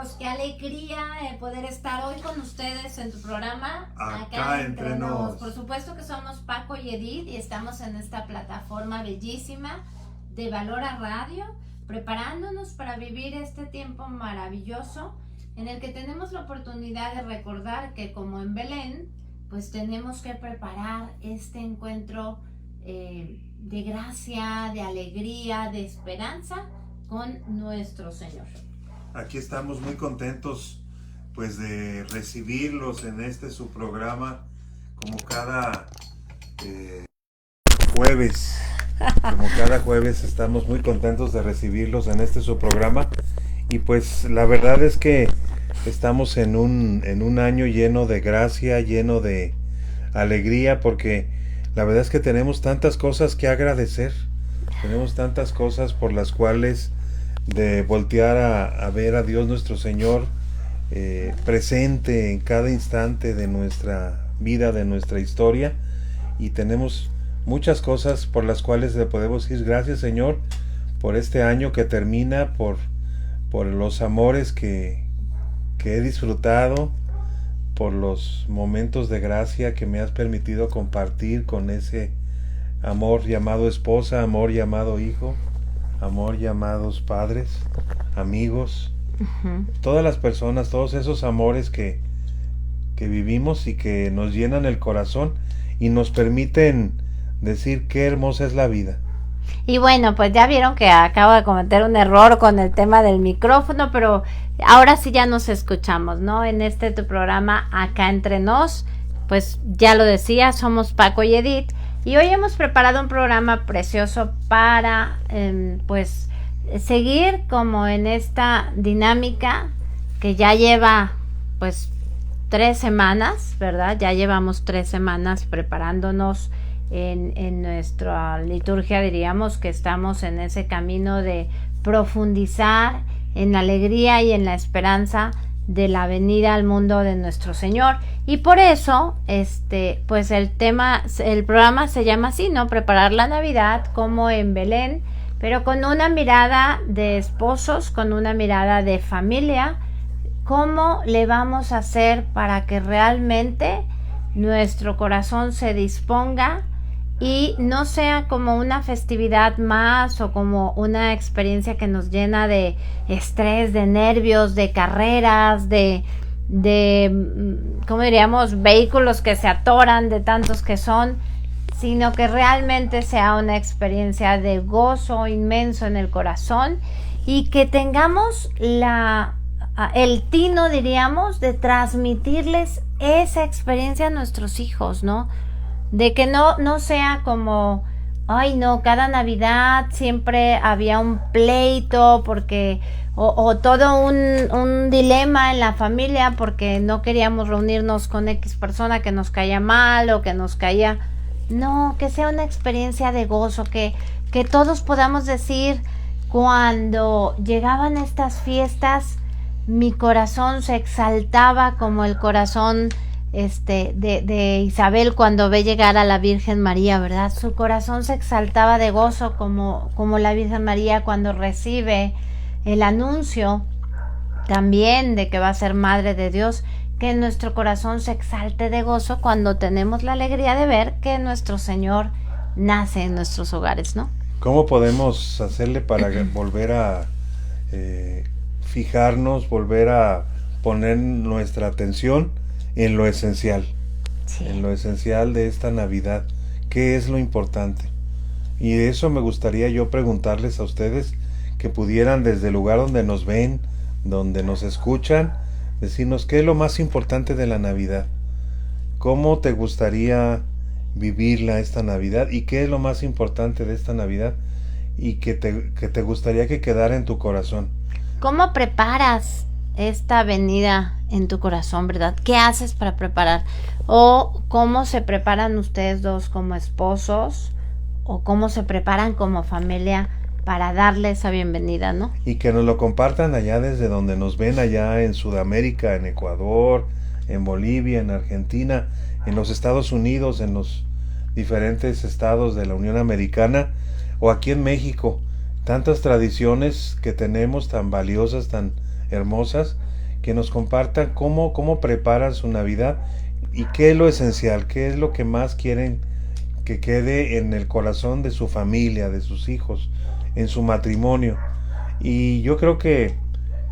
amigos, qué alegría poder estar hoy con ustedes en tu programa Acá entre nos. Por supuesto que somos Paco y Edith y estamos en esta plataforma bellísima de Valora Radio, preparándonos para vivir este tiempo maravilloso en el que tenemos la oportunidad de recordar que como en Belén, pues tenemos que preparar este encuentro de gracia, de alegría, de esperanza con nuestro Señor. Aquí estamos muy contentos pues de recibirlos en su programa como cada jueves. Como cada jueves estamos muy contentos de recibirlos en su programa y pues la verdad es que estamos en un año lleno de gracia, lleno de alegría, porque la verdad es que tenemos tantas cosas que agradecer, tenemos tantas cosas por las cuales de voltear a ver a Dios nuestro Señor presente en cada instante de nuestra vida, de nuestra historia, y tenemos muchas cosas por las cuales le podemos decir gracias, Señor, por este año que termina, por los amores que he disfrutado, por los momentos de gracia que me has permitido compartir con ese amor llamado esposa, amor llamado hijo, amor llamados padres, amigos, todas las personas, todos esos amores que vivimos y que nos llenan el corazón y nos permiten decir qué hermosa es la vida. Y bueno, pues ya vieron que acabo de cometer un error con el tema del micrófono, pero ahora sí ya nos escuchamos, ¿no? En tu programa Acá Entre Nos, pues ya lo decía, somos Paco y Edith, y hoy hemos preparado un programa precioso para, pues, seguir como en esta dinámica que ya lleva, pues, 3 semanas, ¿verdad? Ya llevamos 3 semanas preparándonos en nuestra liturgia, diríamos que estamos en ese camino de profundizar en la alegría y en la esperanza de la venida al mundo de nuestro Señor, y por eso pues el programa se llama así, ¿no? Preparar la Navidad como en Belén, pero con una mirada de esposos, con una mirada de familia. ¿Cómo le vamos a hacer para que realmente nuestro corazón se disponga y no sea como una festividad más o como una experiencia que nos llena de estrés, de nervios, de carreras, de ¿cómo diríamos? Vehículos que se atoran de tantos que son, sino que realmente sea una experiencia de gozo inmenso en el corazón y que tengamos el tino, diríamos, de transmitirles esa experiencia a nuestros hijos, ¿no? De que no sea como, ay no, cada Navidad siempre había un pleito porque o todo un dilema en la familia porque no queríamos reunirnos con X persona que nos caía mal o que nos caía. No, que sea una experiencia de gozo, que todos podamos decir, cuando llegaban estas fiestas, mi corazón se exaltaba como el corazón de Isabel cuando ve llegar a la Virgen María, ¿verdad? Su corazón se exaltaba de gozo como la Virgen María cuando recibe el anuncio también de que va a ser Madre de Dios, que nuestro corazón se exalte de gozo cuando tenemos la alegría de ver que nuestro Señor nace en nuestros hogares, ¿no? ¿Cómo podemos hacerle para volver a fijarnos, volver a poner nuestra atención en lo esencial, sí, en lo esencial de esta Navidad? ¿Qué es lo importante? Y de eso me gustaría yo preguntarles a ustedes, que pudieran desde el lugar donde nos ven, donde nos escuchan, decirnos qué es lo más importante de la Navidad. ¿Cómo te gustaría vivirla esta Navidad? ¿Y qué es lo más importante de esta Navidad? Y que te gustaría que quedara en tu corazón. ¿Cómo preparas esta venida en tu corazón, verdad? ¿Qué haces para preparar? ¿O cómo se preparan ustedes dos como esposos? ¿O cómo se preparan como familia para darle esa bienvenida, no? Y que nos lo compartan allá desde donde nos ven, allá en Sudamérica, en Ecuador, en Bolivia, en Argentina, en los Estados Unidos, en los diferentes estados de la Unión Americana, o aquí en México. Tantas tradiciones que tenemos tan valiosas, tan hermosas, que nos compartan cómo preparan su Navidad y qué es lo esencial, qué es lo que más quieren que quede en el corazón de su familia, de sus hijos, en su matrimonio. Y yo creo que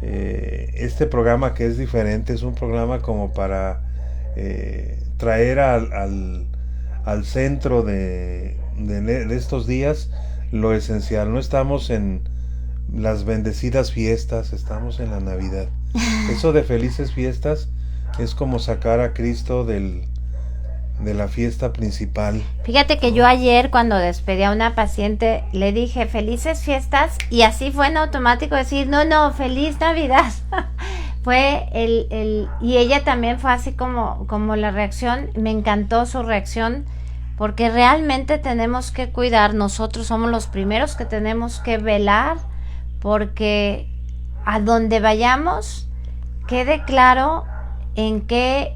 este programa, que es diferente, es un programa como para traer al centro de estos días lo esencial. No estamos en las bendecidas fiestas, estamos en la Navidad. Eso de felices fiestas es como sacar a Cristo de la fiesta principal. Fíjate que yo ayer, cuando despedí a una paciente, le dije felices fiestas, y así fue en automático decir no, feliz Navidad. Fue y ella también fue así como la reacción. Me encantó su reacción, porque realmente tenemos que cuidar. Nosotros somos los primeros que tenemos que velar porque a donde vayamos quede claro en qué,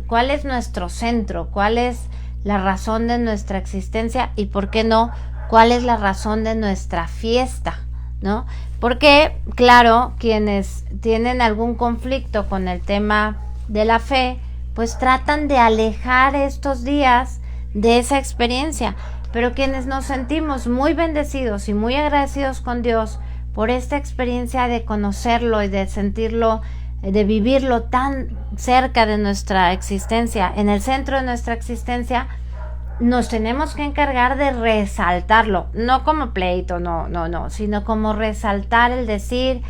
cuál es nuestro centro, cuál es la razón de nuestra existencia, y por qué no, cuál es la razón de nuestra fiesta, ¿no? Porque, claro, quienes tienen algún conflicto con el tema de la fe, pues tratan de alejar estos días de esa experiencia, pero quienes nos sentimos muy bendecidos y muy agradecidos con Dios por esta experiencia de conocerlo y de sentirlo, de vivirlo tan cerca de nuestra existencia, en el centro de nuestra existencia, nos tenemos que encargar de resaltarlo, no como pleito, no, sino como resaltar el decir,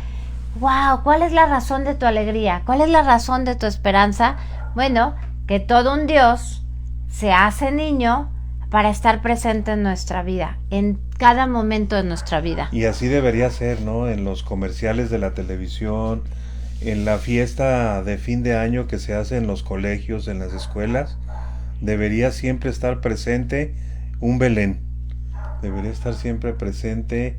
wow, ¿cuál es la razón de tu alegría? ¿Cuál es la razón de tu esperanza? Bueno, que todo un Dios se hace niño para estar presente en nuestra vida, en cada momento de nuestra vida. Y así debería ser, ¿no? En los comerciales de la televisión, en la fiesta de fin de año que se hace en los colegios, en las escuelas, debería siempre estar presente un Belén. Debería estar siempre presente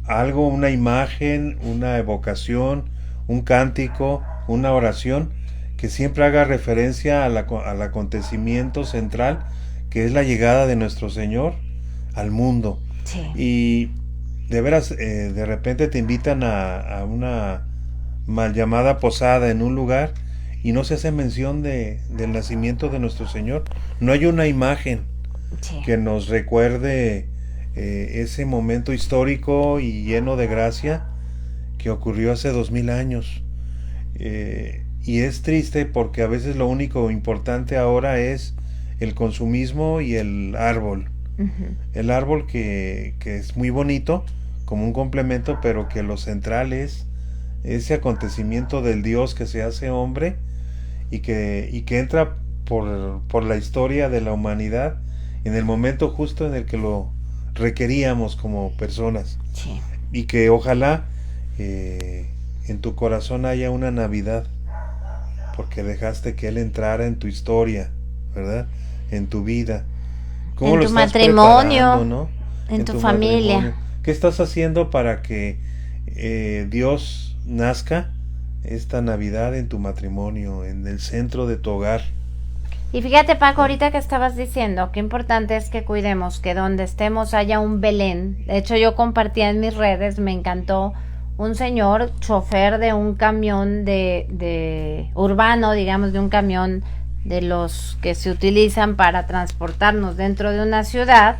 algo, una imagen, una evocación, un cántico, una oración que siempre haga referencia al acontecimiento central, que es la llegada de nuestro Señor al mundo. Sí. Y de veras, de repente te invitan a una mal llamada posada en un lugar y no se hace mención del nacimiento de nuestro Señor. No hay una imagen que nos recuerde ese momento histórico y lleno de gracia que ocurrió hace 2000 años. Y es triste porque a veces lo único importante ahora es el consumismo y el árbol. Uh-huh. El árbol que es muy bonito como un complemento, pero que lo central es ese acontecimiento del Dios que se hace hombre y que entra por la historia de la humanidad en el momento justo en el que lo requeríamos como personas. Sí. Y que ojalá en tu corazón haya una Navidad, porque dejaste que Él entrara en tu historia, ¿verdad? En tu vida. ¿Cómo en lo tu estás matrimonio, ¿no? En tu familia. Matrimonio. ¿Qué estás haciendo para que Dios nazca esta Navidad en tu matrimonio, en el centro de tu hogar? Y fíjate, Paco, ahorita que estabas diciendo qué importante es que cuidemos que donde estemos haya un Belén. De hecho, yo compartía en mis redes, me encantó, un señor chofer de un camión de urbano, digamos, de un camión de los que se utilizan para transportarnos dentro de una ciudad,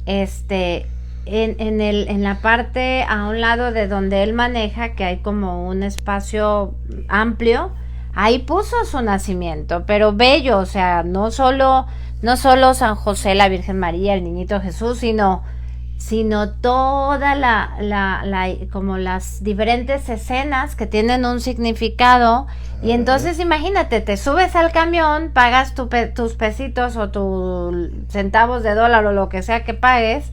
en la parte a un lado de donde él maneja, que hay como un espacio amplio, ahí puso su nacimiento, pero bello, o sea, no solo San José, la Virgen María, el Niñito Jesús, sino toda como las diferentes escenas que tienen un significado. Y entonces imagínate, te subes al camión, pagas tus pesitos o tus centavos de dólar o lo que sea que pagues,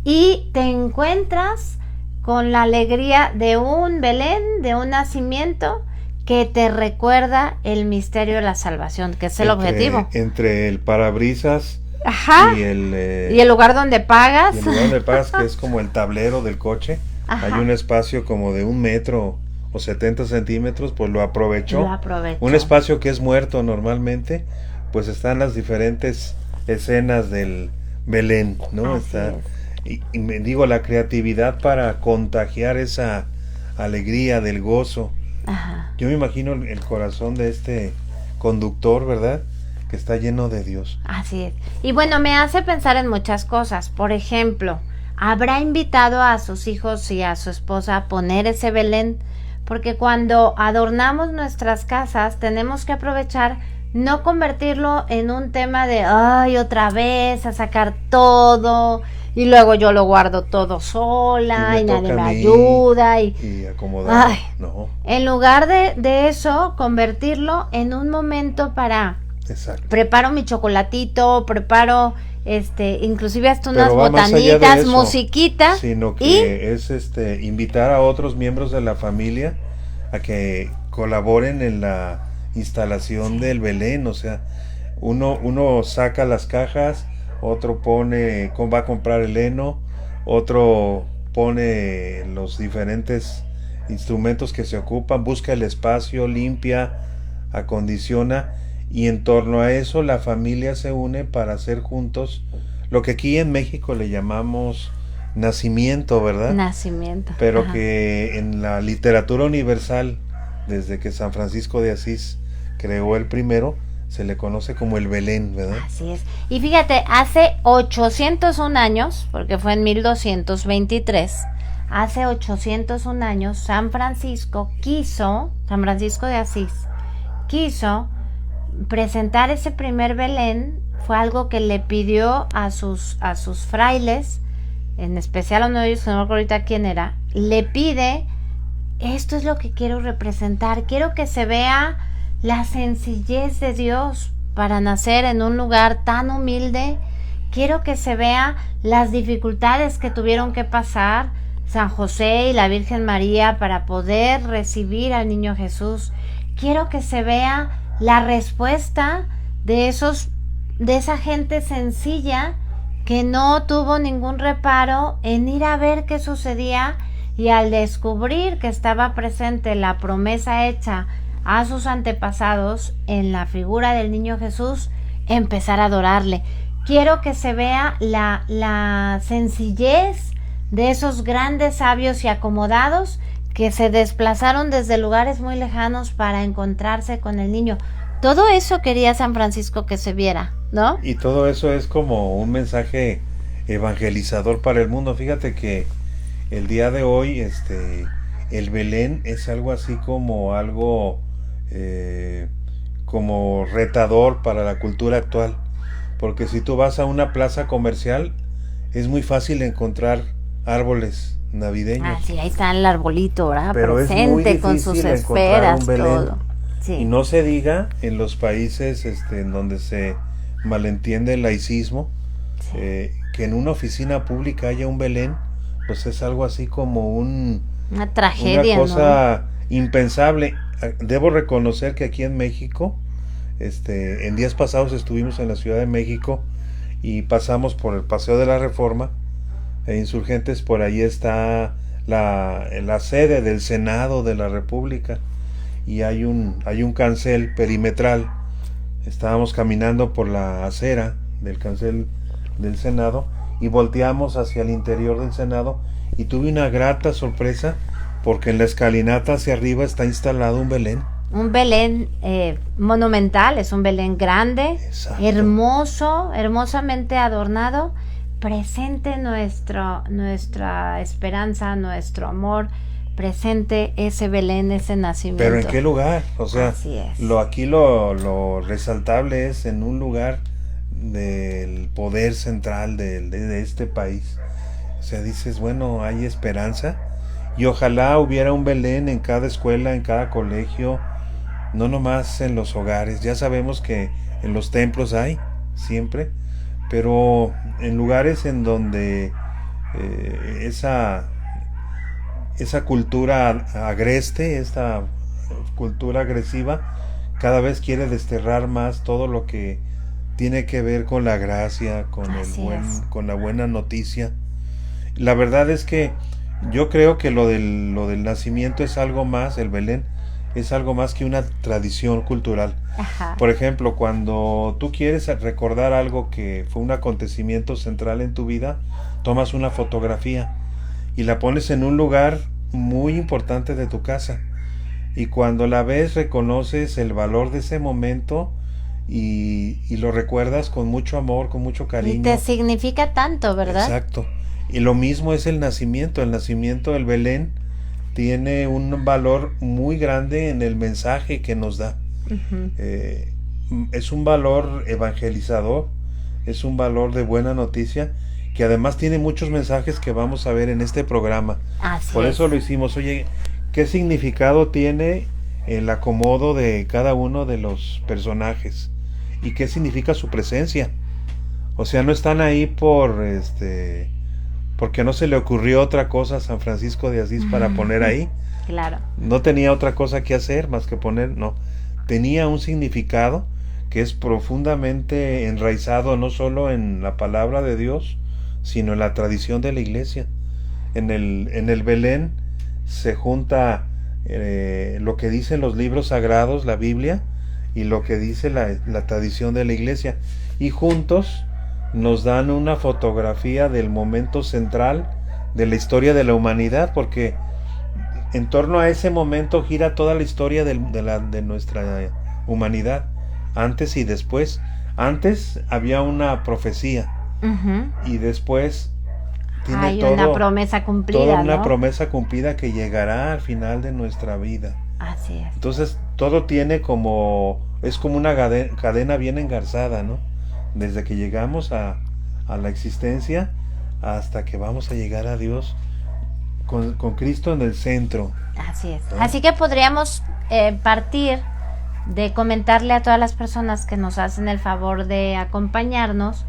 y te encuentras con la alegría de un Belén, de un nacimiento que te recuerda el misterio de la salvación, que es el objetivo. Entre el parabrisas, ajá, y el lugar donde pagas. Y el lugar donde pagas, que es como el tablero del coche. Ajá. Hay un espacio como de 1 metro o 70 centímetros, pues lo aprovechó. Un espacio que es muerto normalmente, pues están las diferentes escenas del Belén, ¿no? Así está es. Y me digo, la creatividad para contagiar esa alegría del gozo Ajá. Yo me imagino el corazón de este conductor, ¿verdad? Que está lleno de Dios. Así es. Y bueno, me hace pensar en muchas cosas. Por ejemplo, ¿habrá invitado a sus hijos y a su esposa a poner ese Belén? Porque cuando adornamos nuestras casas tenemos que aprovechar, no convertirlo en un tema de, ay, otra vez a sacar todo y luego yo lo guardo todo sola y nadie me ayuda y acomodar. Ay, no. En lugar de eso, convertirlo en un momento para, exacto, preparo mi chocolatito, preparo inclusive hasta unas Pero va más allá de botanitas, eso, musiquita, sino que y es invitar a otros miembros de la familia a que colaboren en la instalación del Belén. O sea, uno saca las cajas, otro va a comprar el heno, otro pone los diferentes instrumentos que se ocupan, busca el espacio, limpia, acondiciona, y en torno a eso la familia se une para hacer juntos lo que aquí en México le llamamos nacimiento, ¿verdad? nacimiento. Pero Ajá. que en la literatura universal, desde que San Francisco de Asís creó el primero, se le conoce como el Belén, ¿verdad? Así es. Y fíjate, hace 801 años, porque fue en 1223, hace 801 años, San Francisco de Asís, quiso presentar ese primer Belén. Fue algo que le pidió a sus frailes, en especial a uno de ellos, que no me acuerdo ahorita quién era, le pide, esto es lo que quiero representar, quiero que se vea la sencillez de Dios para nacer en un lugar tan humilde, quiero que se vea las dificultades que tuvieron que pasar San José y la Virgen María para poder recibir al niño Jesús, quiero que se vea la respuesta de esa gente sencilla que no tuvo ningún reparo en ir a ver qué sucedía, y al descubrir que estaba presente la promesa hecha a sus antepasados en la figura del niño Jesús, empezar a adorarle. Quiero que se vea la sencillez de esos grandes sabios y acomodados que se desplazaron desde lugares muy lejanos para encontrarse con el niño. Todo eso quería San Francisco que se viera, ¿no? Y todo eso es como un mensaje evangelizador para el mundo. Fíjate que el día de hoy, el Belén es algo así como algo como retador para la cultura actual. Porque si tú vas a una plaza comercial, es muy fácil encontrar árboles navideños. Ah, sí, ahí está el arbolito, ¿verdad? Pero presente, es muy difícil con sus encontrar esferas, un Belén. todo. Sí. Y no se diga en los países en donde se malentiende el laicismo, Sí. Que en una oficina pública haya un Belén, pues es algo así como Una tragedia, una cosa ¿no? impensable. Debo reconocer que aquí en México, en días pasados estuvimos en la Ciudad de México y pasamos por el Paseo de la Reforma e Insurgentes. Por ahí está la sede del Senado de la República, y hay un cancel perimetral. Estábamos caminando por la acera del cancel del Senado y volteamos hacia el interior del Senado, y tuve una grata sorpresa porque en la escalinata hacia arriba está instalado un Belén. Un Belén monumental, es un Belén grande, Exacto. hermoso, hermosamente adornado, presente nuestra esperanza, nuestro amor, presente ese Belén, ese nacimiento. Pero ¿en qué lugar? O sea, Así es. aquí lo resaltable es en un lugar del poder central de este país. O sea, dices, bueno, hay esperanza, y ojalá hubiera un Belén en cada escuela, en cada colegio, no nomás en los hogares. Ya sabemos que en los templos hay, siempre, pero en lugares en donde esa cultura agreste, esta cultura agresiva, cada vez quiere desterrar más todo lo que tiene que ver con la gracia, con la buena noticia. La verdad es que yo creo que lo del nacimiento es algo más, el Belén es algo más que una tradición cultural. Ajá. Por ejemplo, cuando tú quieres recordar algo que fue un acontecimiento central en tu vida, tomas una fotografía y la pones en un lugar muy importante de tu casa. y cuando la ves reconoces el valor de ese momento y lo recuerdas con mucho amor, con mucho Y cariño. te significa tanto, ¿verdad? Exacto. Y lo mismo es el nacimiento del Belén tiene un valor muy grande en el mensaje que nos da. Ujú. Es un valor evangelizador, es un valor de buena noticia, que además tiene muchos mensajes que vamos a ver en este programa. Así Por eso es. lo hicimos. Oye, ¿qué significado tiene el acomodo de cada uno de los personajes? ¿Y qué significa su presencia? O sea, no están ahí porque no se le ocurrió otra cosa a San Francisco de Asís para poner ahí. Claro. No tenía otra cosa que hacer más que poner, no. Tenía un significado que es profundamente enraizado no solo en la palabra de Dios, sino en la tradición de la iglesia. En el Belén se junta lo que dicen los libros sagrados, la Biblia, y lo que dice la tradición de la iglesia. Y juntos nos dan una fotografía del momento central de la historia de la humanidad, porque en torno a ese momento gira toda la historia de nuestra humanidad, antes y después. Antes había una profecía Ujú. y después tiene Hay una todo, promesa toda cumplida, una ¿no? promesa cumplida que llegará al final de nuestra vida. Así es. Entonces todo tiene es como una cadena bien engarzada, ¿no? Desde que llegamos a la existencia hasta que vamos a llegar a Dios con Cristo en el centro, Así es. ¿no? Así que podríamos partir de comentarle a todas las personas que nos hacen el favor de acompañarnos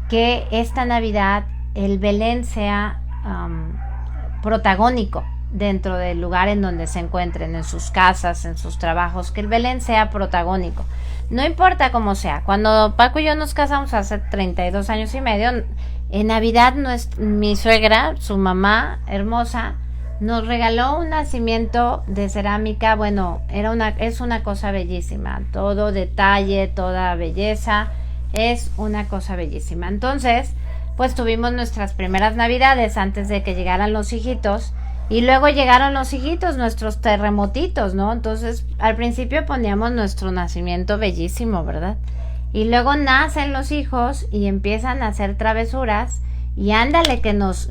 que esta Navidad el Belén sea protagónico dentro del lugar en donde se encuentren, en sus casas, en sus trabajos, que el Belén sea protagónico. No importa cómo sea. Cuando Paco y yo nos casamos hace 32 años y medio, en Navidad mi suegra, su mamá hermosa, nos regaló un nacimiento de cerámica. Bueno, es una cosa bellísima. Todo detalle, toda belleza, es una cosa bellísima. Entonces, pues tuvimos nuestras primeras Navidades antes de que llegaran los hijitos. Y luego llegaron los hijitos, nuestros terremotitos, ¿no? Entonces, al principio poníamos nuestro nacimiento bellísimo, ¿verdad? Y luego nacen los hijos y empiezan a hacer travesuras. Y ándale, que nos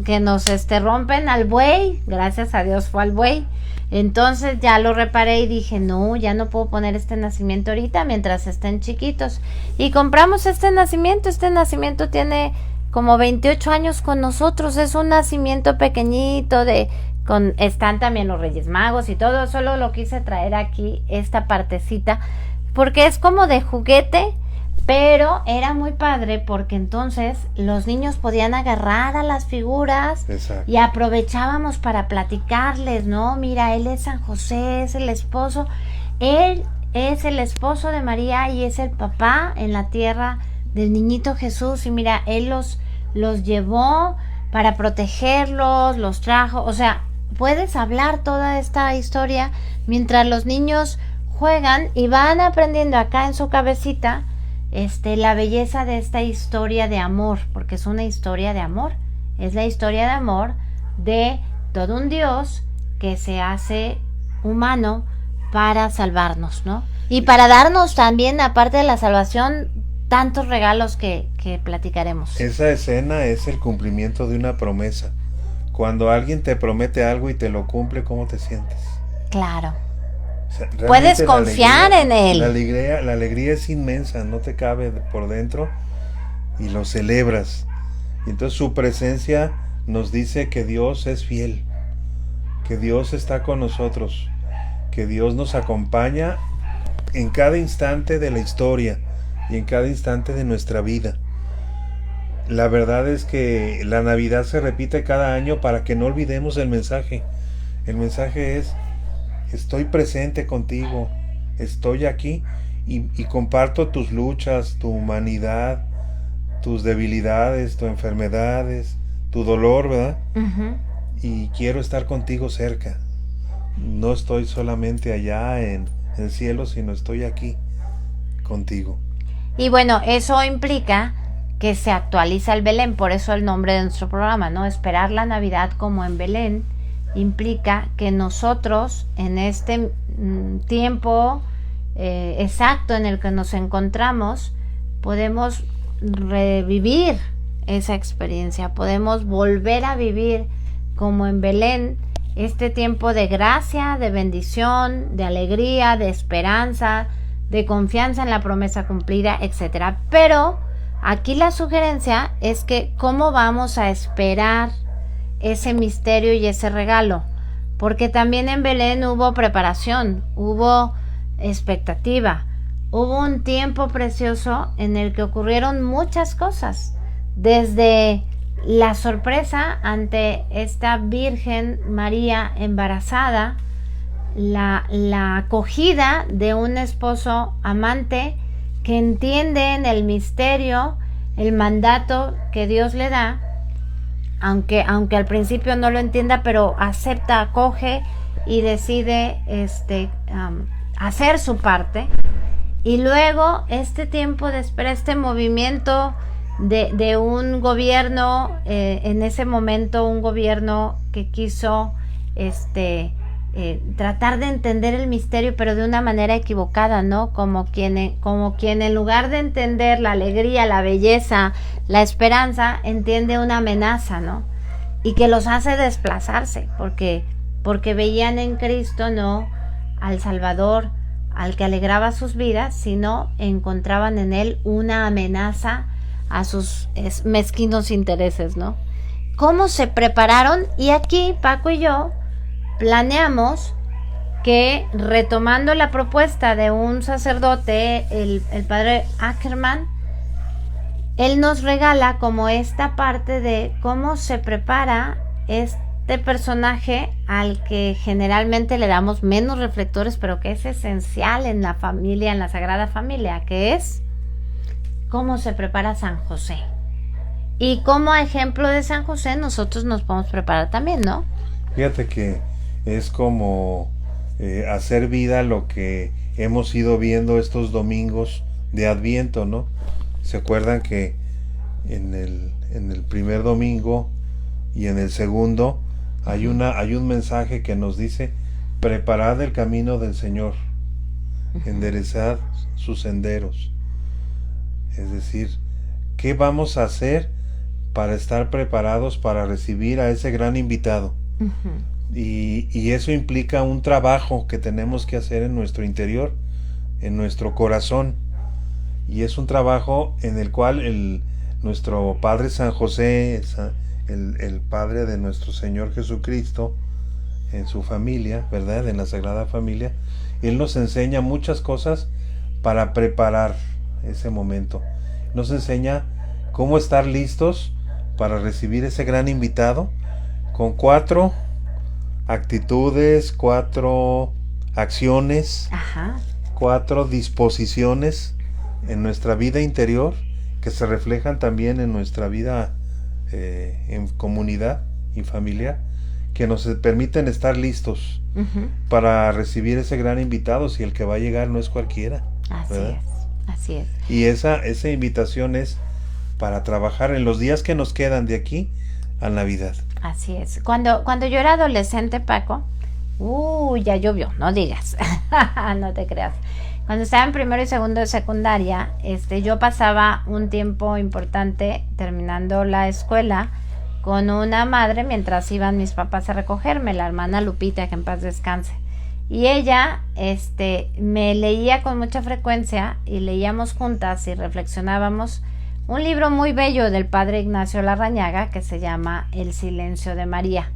rompen al buey. Gracias a Dios fue al buey. Entonces ya lo reparé y dije, no, ya no puedo poner este nacimiento ahorita mientras estén chiquitos. Y compramos este nacimiento. Este nacimiento tiene como 28 años con nosotros. Es un nacimiento pequeñito están también los Reyes Magos y todo. Solo lo quise traer aquí, esta partecita, porque es como de juguete, pero era muy padre porque entonces los niños podían agarrar a las figuras. Exacto. Y aprovechábamos para platicarles, ¿no? Mira, él es San José, es el esposo, él es el esposo de María y es el papá en la tierra del niñito Jesús. Y mira, él los llevó para protegerlos, los trajo. O sea, puedes hablar toda esta historia mientras los niños juegan y van aprendiendo acá en su cabecita la belleza de esta historia de amor, porque es una historia de amor. Es la historia de amor de todo un Dios que se hace humano para salvarnos, ¿no? Y para darnos también, aparte de la salvación, tantos regalos que platicaremos. Esa escena es el cumplimiento de una promesa. Cuando alguien te promete algo y te lo cumple, ¿cómo te sientes? Claro. O sea, realmente puedes confiar en él. La alegría es inmensa, no te cabe por dentro y lo celebras. Y entonces su presencia nos dice que Dios es fiel, que Dios está con nosotros, que Dios nos acompaña en cada instante de la historia y en cada instante de nuestra vida. La verdad es que la Navidad se repite cada año para que no olvidemos el mensaje. El mensaje es: estoy presente contigo, estoy aquí y comparto tus luchas, tu humanidad, tus debilidades, tus enfermedades, tu dolor, ¿verdad? Uh-huh. Y quiero estar contigo cerca. No estoy solamente allá en el cielo, sino estoy aquí contigo. Y bueno, eso implica que se actualiza el Belén, por eso el nombre de nuestro programa, ¿no? Esperar la Navidad como en Belén, implica que nosotros en este tiempo exacto en el que nos encontramos podemos revivir esa experiencia, podemos volver a vivir como en Belén este tiempo de gracia, de bendición, de alegría, de esperanza, de confianza en la promesa cumplida, etcétera. Pero aquí la sugerencia es que cómo vamos a esperar ese misterio y ese regalo, porque también en Belén hubo preparación, hubo expectativa, hubo un tiempo precioso en el que ocurrieron muchas cosas, desde la sorpresa ante esta Virgen María embarazada, la acogida de un esposo amante que entiende en el misterio el mandato que Dios le da, aunque al principio no lo entienda, pero acepta, acoge y decide hacer su parte. Y luego este tiempo de espera, este movimiento de un gobierno, en ese momento un gobierno que quiso tratar de entender el misterio, pero de una manera equivocada, ¿no? Como quien en lugar de entender la alegría, la belleza, la esperanza, entiende una amenaza, ¿no? Y que los hace desplazarse, porque veían en Cristo no al Salvador, al que alegraba sus vidas, sino encontraban en él una amenaza a sus mezquinos intereses, ¿no? ¿Cómo se prepararon? Y aquí Paco y yo planeamos que, retomando la propuesta de un sacerdote, el padre Ackerman, él nos regala como esta parte de cómo se prepara este personaje al que generalmente le damos menos reflectores, pero que es esencial en la familia, en la Sagrada Familia, que es cómo se prepara San José. Y como ejemplo de San José nosotros nos podemos preparar también, ¿no? Fíjate que es como hacer vida lo que hemos ido viendo estos domingos de Adviento, ¿no? ¿Se acuerdan que en el primer domingo y en el segundo hay un mensaje que nos dice: preparad el camino del Señor, enderezad sus senderos? Es decir, ¿qué vamos a hacer para estar preparados para recibir a ese gran invitado? Y eso implica un trabajo que tenemos que hacer en nuestro interior, en nuestro corazón. Y es un trabajo en el cual nuestro Padre San José, el Padre de nuestro Señor Jesucristo, en su familia, ¿verdad? En la Sagrada Familia, Él nos enseña muchas cosas para preparar ese momento. Nos enseña cómo estar listos para recibir ese gran invitado, con 4 actitudes, 4 acciones, 4 disposiciones en nuestra vida interior, que se reflejan también en nuestra vida en comunidad y familiar, que nos permiten estar listos para recibir ese gran invitado, si el que va a llegar no es cualquiera. Así es. Y esa invitación es para trabajar en los días que nos quedan de aquí a Navidad. Así es. Cuando yo era adolescente, Paco, ya llovió, no digas, no te creas. Cuando estaba en primero y segundo de secundaria, yo pasaba un tiempo importante terminando la escuela con una madre mientras iban mis papás a recogerme, la hermana Lupita, que en paz descanse. Y ella me leía con mucha frecuencia y leíamos juntas y reflexionábamos un libro muy bello del padre Ignacio Larrañaga que se llama El silencio de María.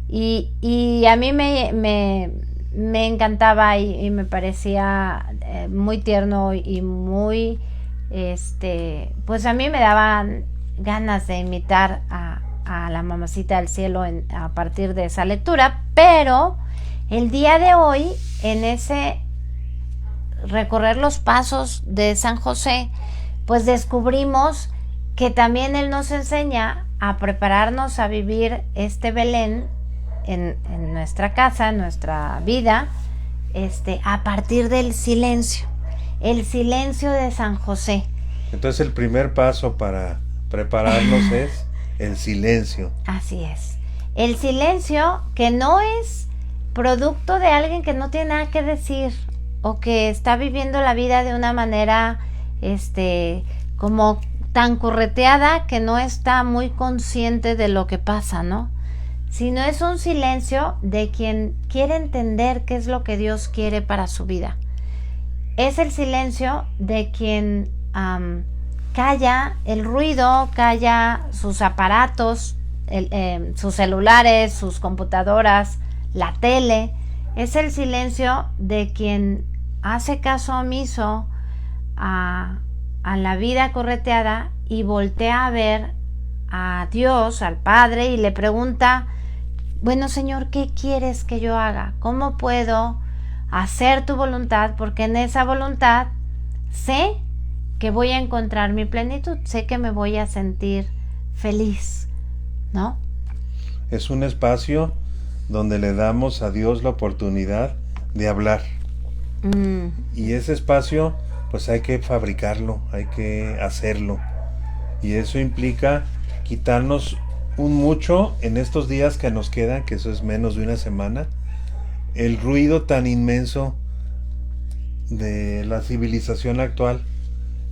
Y a mí me encantaba y me parecía muy tierno y muy, pues a mí me daban ganas de imitar a la mamacita del cielo a partir de esa lectura. Pero el día de hoy, en ese recorrer los pasos de San José, pues descubrimos que también él nos enseña a prepararnos a vivir este Belén en nuestra casa, en nuestra vida, a partir del silencio, el silencio de San José. Entonces el primer paso para prepararnos es el silencio. Así es. El silencio que no es producto de alguien que no tiene nada que decir o que está viviendo la vida de una manera como tan correteada que no está muy consciente de lo que pasa, ¿no? Sino es un silencio de quien quiere entender qué es lo que Dios quiere para su vida. Es el silencio de quien calla el ruido, calla sus aparatos, sus celulares, sus computadoras, la tele. Es el silencio de quien hace caso omiso a la vida correteada y voltea a ver a Dios, al Padre, y le pregunta: bueno, Señor, ¿qué quieres que yo haga? ¿Cómo puedo hacer tu voluntad? Porque en esa voluntad sé que voy a encontrar mi plenitud, sé que me voy a sentir feliz, ¿no? Es un espacio donde le damos a Dios la oportunidad de hablar. Y ese espacio, pues hay que fabricarlo, hay que hacerlo. Y eso implica quitarnos un mucho en estos días que nos quedan, que eso es menos de una semana, el ruido tan inmenso de la civilización actual,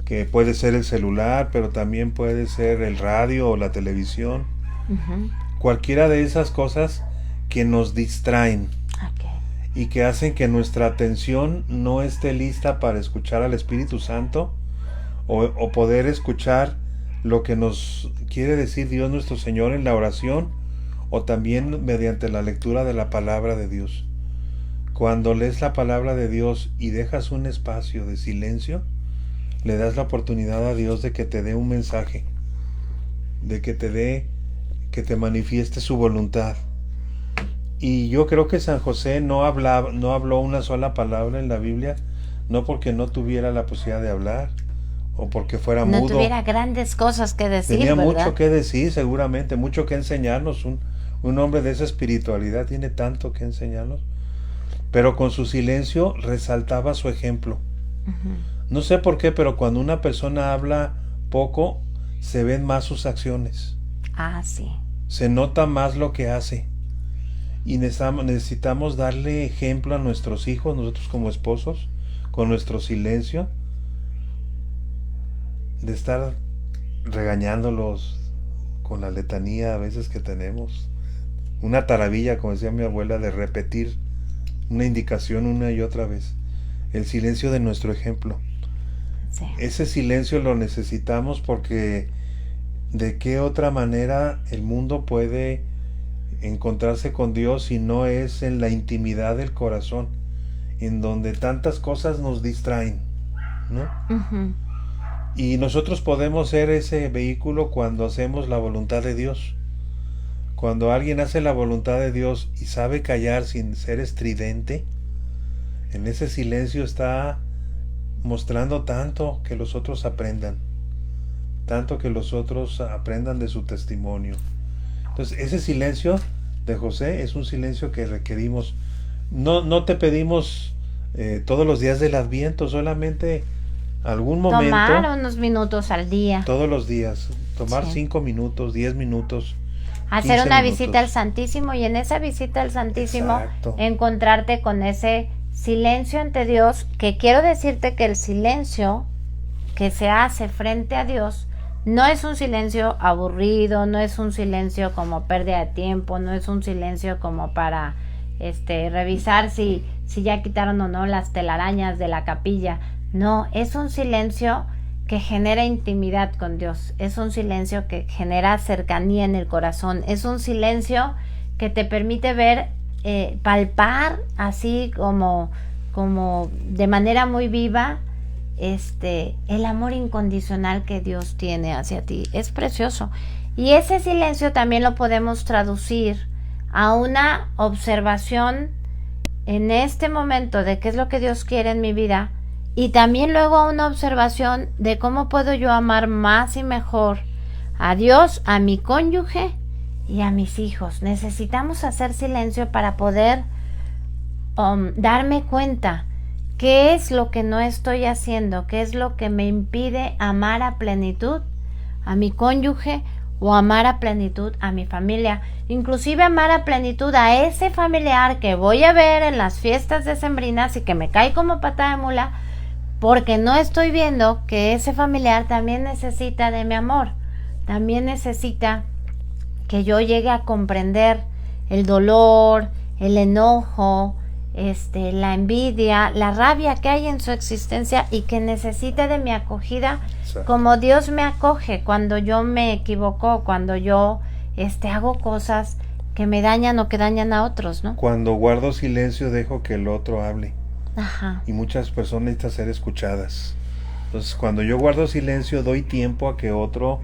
que puede ser el celular, pero también puede ser el radio o la televisión. Cualquiera de esas cosas que nos distraen y que hacen que nuestra atención no esté lista para escuchar al Espíritu Santo o poder escuchar lo que nos quiere decir Dios nuestro Señor en la oración o también mediante la lectura de la palabra de Dios. Cuando lees la palabra de Dios y dejas un espacio de silencio, le das la oportunidad a Dios de que te dé un mensaje, de que te manifieste su voluntad. Y yo creo que San José no habló una sola palabra en la Biblia, no porque no tuviera la posibilidad de hablar o porque fuera mudo. No tuviera grandes cosas que decir, tenía ¿verdad? mucho que decir, seguramente, mucho que enseñarnos. Un hombre de esa espiritualidad tiene tanto que enseñarnos, pero con su silencio resaltaba su ejemplo. No sé por qué, pero cuando una persona habla poco, se ven más sus acciones. Sí. Se nota más lo que hace. Y necesitamos darle ejemplo a nuestros hijos, nosotros como esposos, con nuestro silencio, de estar regañándolos con la letanía a veces que tenemos. Una taravilla, como decía mi abuela, de repetir una indicación una y otra vez. El silencio de nuestro ejemplo. Sí. Ese silencio lo necesitamos porque ¿de qué otra manera el mundo puede encontrarse con Dios si no es en la intimidad del corazón, en donde tantas cosas nos distraen, ¿no? Y nosotros podemos ser ese vehículo cuando hacemos la voluntad de Dios. Cuando alguien hace la voluntad de Dios y sabe callar sin ser estridente, en ese silencio está mostrando tanto que los otros aprendan, tanto que los otros aprendan de su testimonio. Entonces ese silencio de José es un silencio que requerimos. No te pedimos todos los días del Adviento, solamente algún momento. Tomar unos minutos al día. Todos los días, tomar 5 minutos, 10 minutos. Hacer una visita al Santísimo, y en esa visita al Santísimo encontrarte con ese silencio ante Dios, que quiero decirte que el silencio que se hace frente a Dios no es un silencio aburrido, no es un silencio como pérdida de tiempo, no es un silencio como para revisar si ya quitaron o no las telarañas de la capilla. No, es un silencio que genera intimidad con Dios, es un silencio que genera cercanía en el corazón, es un silencio que te permite ver, palpar así como de manera muy viva el amor incondicional que Dios tiene hacia ti. Es precioso. Y ese silencio también lo podemos traducir a una observación en este momento de qué es lo que Dios quiere en mi vida, y también luego a una observación de cómo puedo yo amar más y mejor a Dios, a mi cónyuge y a mis hijos. Necesitamos hacer silencio para poder darme cuenta qué es lo que no estoy haciendo, qué es lo que me impide amar a plenitud a mi cónyuge o amar a plenitud a mi familia, inclusive amar a plenitud a ese familiar que voy a ver en las fiestas decembrinas y que me cae como patada de mula, porque no estoy viendo que ese familiar también necesita de mi amor, también necesita que yo llegue a comprender el dolor, el enojo, la envidia, la rabia que hay en su existencia y que necesite de mi acogida. Exacto. Como Dios me acoge cuando yo me equivoco, cuando yo hago cosas que me dañan o que dañan a otros, ¿no? Cuando guardo silencio dejo que el otro hable. Ajá. Y muchas personas necesitan ser escuchadas. Entonces, cuando yo guardo silencio doy tiempo a que otro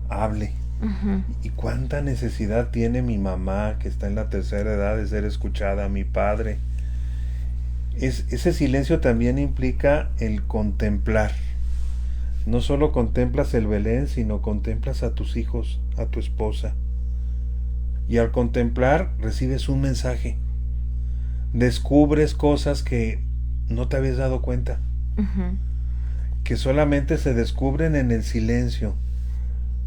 hable. Uh-huh. Y cuánta necesidad tiene mi mamá, que está en la tercera edad, de ser escuchada, mi padre. Ese silencio también implica el contemplar. No solo contemplas el Belén, sino contemplas a tus hijos, a tu esposa. Y al contemplar recibes un mensaje. Descubres cosas que no te habías dado cuenta. Uh-huh. Que solamente se descubren en el silencio.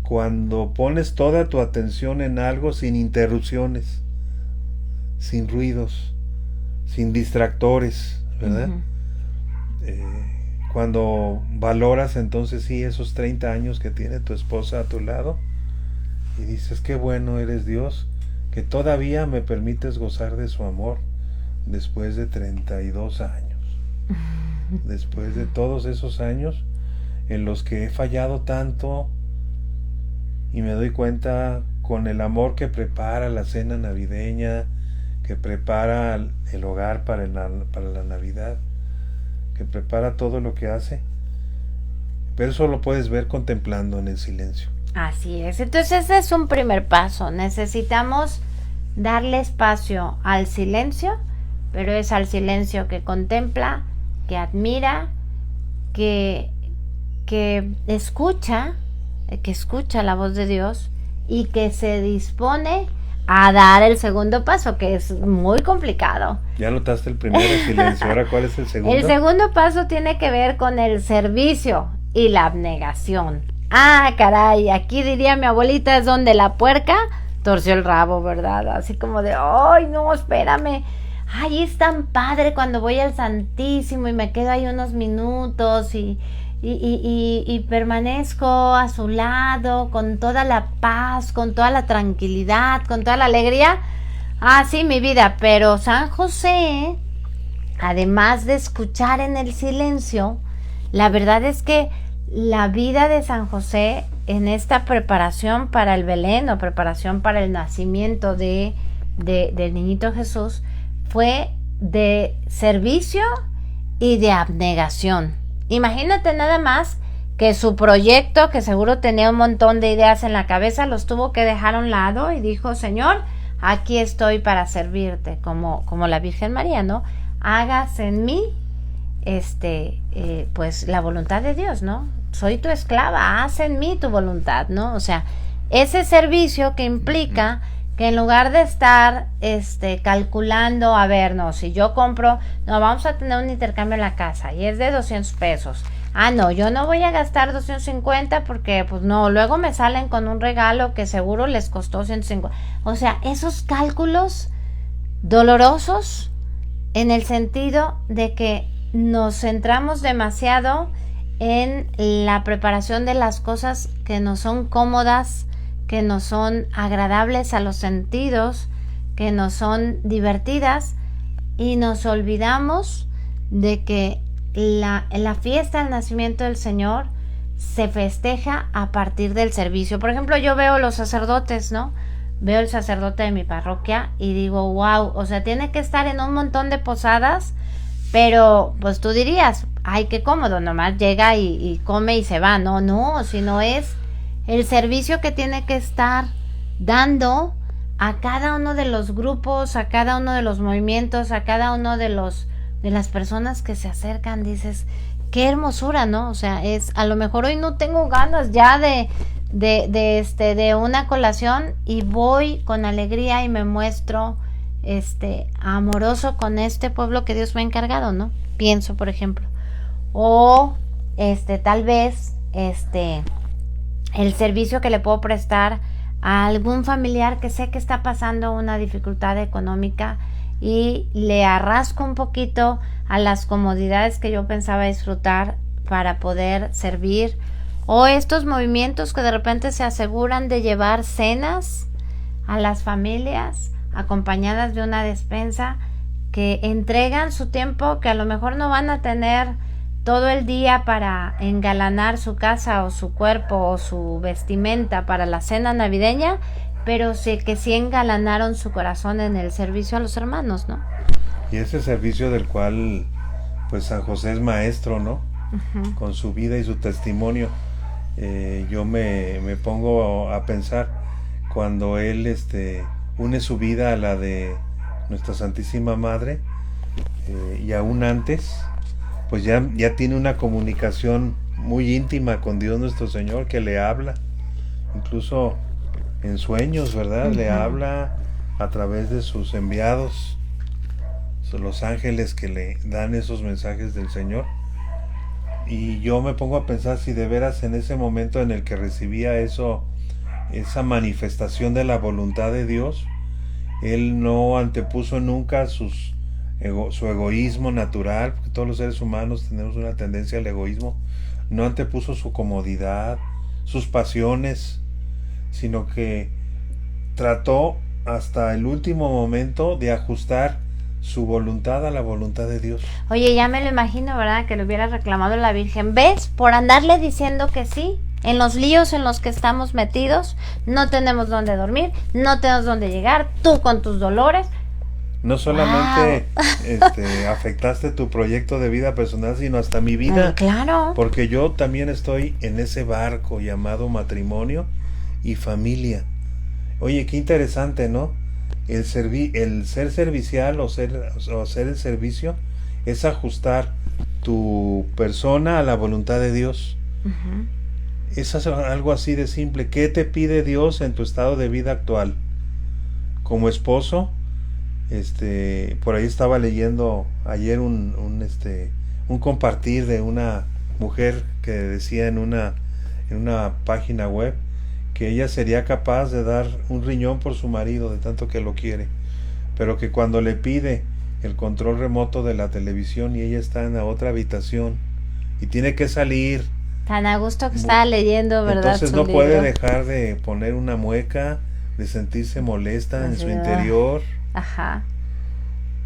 Cuando pones toda tu atención en algo sin interrupciones, sin ruidos, sin distractores, ¿verdad? Uh-huh. Cuando valoras entonces sí esos 30 años que tiene tu esposa a tu lado y dices, qué bueno eres Dios, que todavía me permites gozar de su amor después de 32 años, después de todos esos años en los que he fallado tanto. Y me doy cuenta con el amor que prepara la cena navideña, que prepara el hogar para la Navidad, que prepara todo lo que hace. Pero eso lo puedes ver contemplando en el silencio. Así es. Entonces ese es un primer paso. Necesitamos darle espacio al silencio, pero es al silencio que contempla, que admira, que escucha la voz de Dios y que se dispone a dar el segundo paso, que es muy complicado. Ya notaste el primero, silencio. Ahora, ¿cuál es el segundo? El segundo paso tiene que ver con el servicio y la abnegación. Ah, caray, aquí diría mi abuelita, es donde la puerca torció el rabo, ¿verdad? Así como de, ¡ay, no, espérame! Ay, es tan padre cuando voy al Santísimo y me quedo ahí unos minutos y permanezco a su lado con toda la paz, con toda la tranquilidad, con toda la alegría. Ah, sí, mi vida, pero San José, además de escuchar en el silencio, la verdad es que la vida de San José en esta preparación para el Belén o preparación para el nacimiento del niñito Jesús fue de servicio y de abnegación. Imagínate nada más que su proyecto, que seguro tenía un montón de ideas en la cabeza, los tuvo que dejar a un lado y dijo, Señor, aquí estoy para servirte, como la Virgen María, ¿no? Hagas en mí, pues la voluntad de Dios, ¿no? Soy tu esclava, haz en mí tu voluntad, ¿no? O sea, ese servicio que implica que en lugar de estar calculando, a ver, no, si yo compro, no, vamos a tener un intercambio en la casa y es de 200 pesos. Ah, no, yo no voy a gastar 250 porque, pues no, luego me salen con un regalo que seguro les costó 150. O sea, esos cálculos dolorosos en el sentido de que nos centramos demasiado en la preparación de las cosas que no son cómodas, que no son agradables a los sentidos, que no son divertidas, y nos olvidamos de que la fiesta del nacimiento del Señor se festeja a partir del servicio. Por ejemplo, yo veo los sacerdotes, ¿no? Veo el sacerdote de mi parroquia y digo, wow, o sea, tiene que estar en un montón de posadas, pero pues tú dirías, ay, qué cómodo, nomás llega y come y se va. No, sino es el servicio que tiene que estar dando a cada uno de los grupos, a cada uno de los movimientos, a cada uno de las personas que se acercan. Dices, qué hermosura, ¿no? O sea, es, a lo mejor hoy no tengo ganas ya de una colación y voy con alegría y me muestro amoroso con este pueblo que Dios me ha encargado, ¿no? Pienso, por ejemplo. O tal vez el servicio que le puedo prestar a algún familiar que sé que está pasando una dificultad económica y le arrasco un poquito a las comodidades que yo pensaba disfrutar para poder servir, o estos movimientos que de repente se aseguran de llevar cenas a las familias acompañadas de una despensa, que entregan su tiempo, que a lo mejor no van a tener todo el día para engalanar su casa o su cuerpo o su vestimenta para la cena navideña, pero sí que sí engalanaron su corazón en el servicio a los hermanos, ¿no? Y ese servicio del cual pues San José es maestro, ¿no? Uh-huh. Con su vida y su testimonio. Yo me pongo a pensar cuando él une su vida a la de nuestra Santísima Madre, y aún antes pues ya tiene una comunicación muy íntima con Dios nuestro Señor, que le habla incluso en sueños, ¿verdad? Uh-huh. Le habla a través de sus enviados, son los ángeles que le dan esos mensajes del Señor. Y yo me pongo a pensar si de veras en ese momento en el que recibía eso, esa manifestación de la voluntad de Dios, él no antepuso nunca su egoísmo natural, porque todos los seres humanos tenemos una tendencia al egoísmo. No antepuso su comodidad, sus pasiones, sino que trató hasta el último momento de ajustar su voluntad a la voluntad de Dios. Oye, ya me lo imagino, ¿verdad? Que le hubiera reclamado la Virgen. ¿Ves? Por andarle diciendo que sí, en los líos en los que estamos metidos, no tenemos dónde dormir, no tenemos dónde llegar, tú con tus dolores. No solamente afectaste tu proyecto de vida personal, sino hasta mi vida. Claro. Porque yo también estoy en ese barco llamado matrimonio y familia. Oye, qué interesante, ¿no? El ser servicial o hacer el servicio es ajustar tu persona a la voluntad de Dios. Uh-huh. Es algo así de simple. ¿Qué te pide Dios en tu estado de vida actual? Como esposo, por ahí estaba leyendo ayer un compartir de una mujer que decía en una página web que ella sería capaz de dar un riñón por su marido de tanto que lo quiere, pero que cuando le pide el control remoto de la televisión y ella está en la otra habitación y tiene que salir, tan a gusto que estaba leyendo, ¿verdad? Entonces no puede dejar de poner una mueca, de sentirse molesta en su interior. Ajá.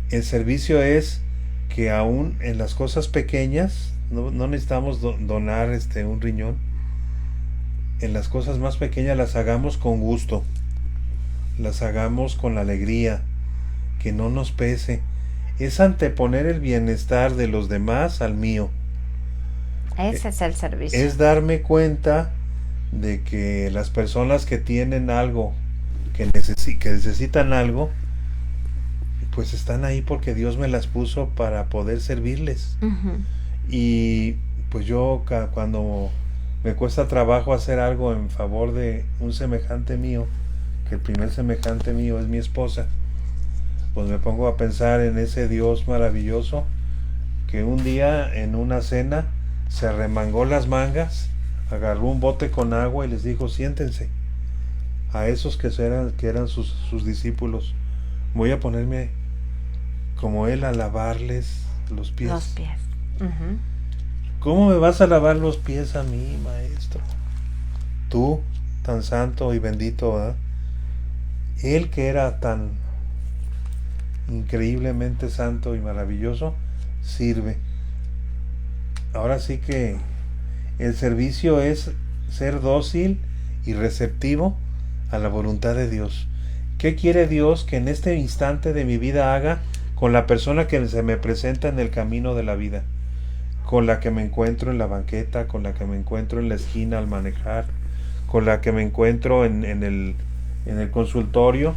El servicio es que aún en las cosas pequeñas, no necesitamos donar un riñón. En las cosas más pequeñas las hagamos con gusto, las hagamos con la alegría, que no nos pese. Es anteponer el bienestar de los demás al mío. Ese es el servicio. Es darme cuenta de que las personas que tienen algo, que necesitan algo, pues están ahí porque Dios me las puso para poder servirles. Uh-huh. Y pues yo cuando me cuesta trabajo hacer algo en favor de un semejante mío, que el primer semejante mío es mi esposa, pues me pongo a pensar en ese Dios maravilloso que un día en una cena se remangó las mangas, agarró un bote con agua y les dijo: siéntense. A esos que eran sus discípulos, voy a ponerme como él a lavarles los pies. Los pies. Uh-huh. ¿Cómo me vas a lavar los pies a mí, maestro? Tú, tan santo y bendito, ¿verdad? Él que era tan increíblemente santo y maravilloso, sirve. Ahora sí que el servicio es ser dócil y receptivo a la voluntad de Dios. ¿Qué quiere Dios que en este instante de mi vida haga con la persona que se me presenta en el camino de la vida? Con la que me encuentro en la banqueta, con la que me encuentro en la esquina al manejar, con la que me encuentro en el consultorio,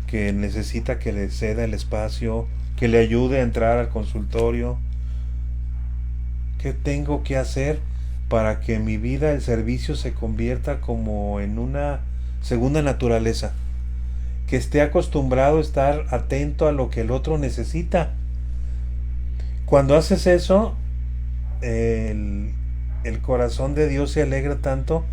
que necesita que le ceda el espacio, que le ayude a entrar al consultorio. ¿Qué tengo que hacer para que en mi vida el servicio se convierta como en una segunda naturaleza? Que esté acostumbrado a estar atento a lo que el otro necesita. Cuando haces eso, el corazón de Dios se alegra tanto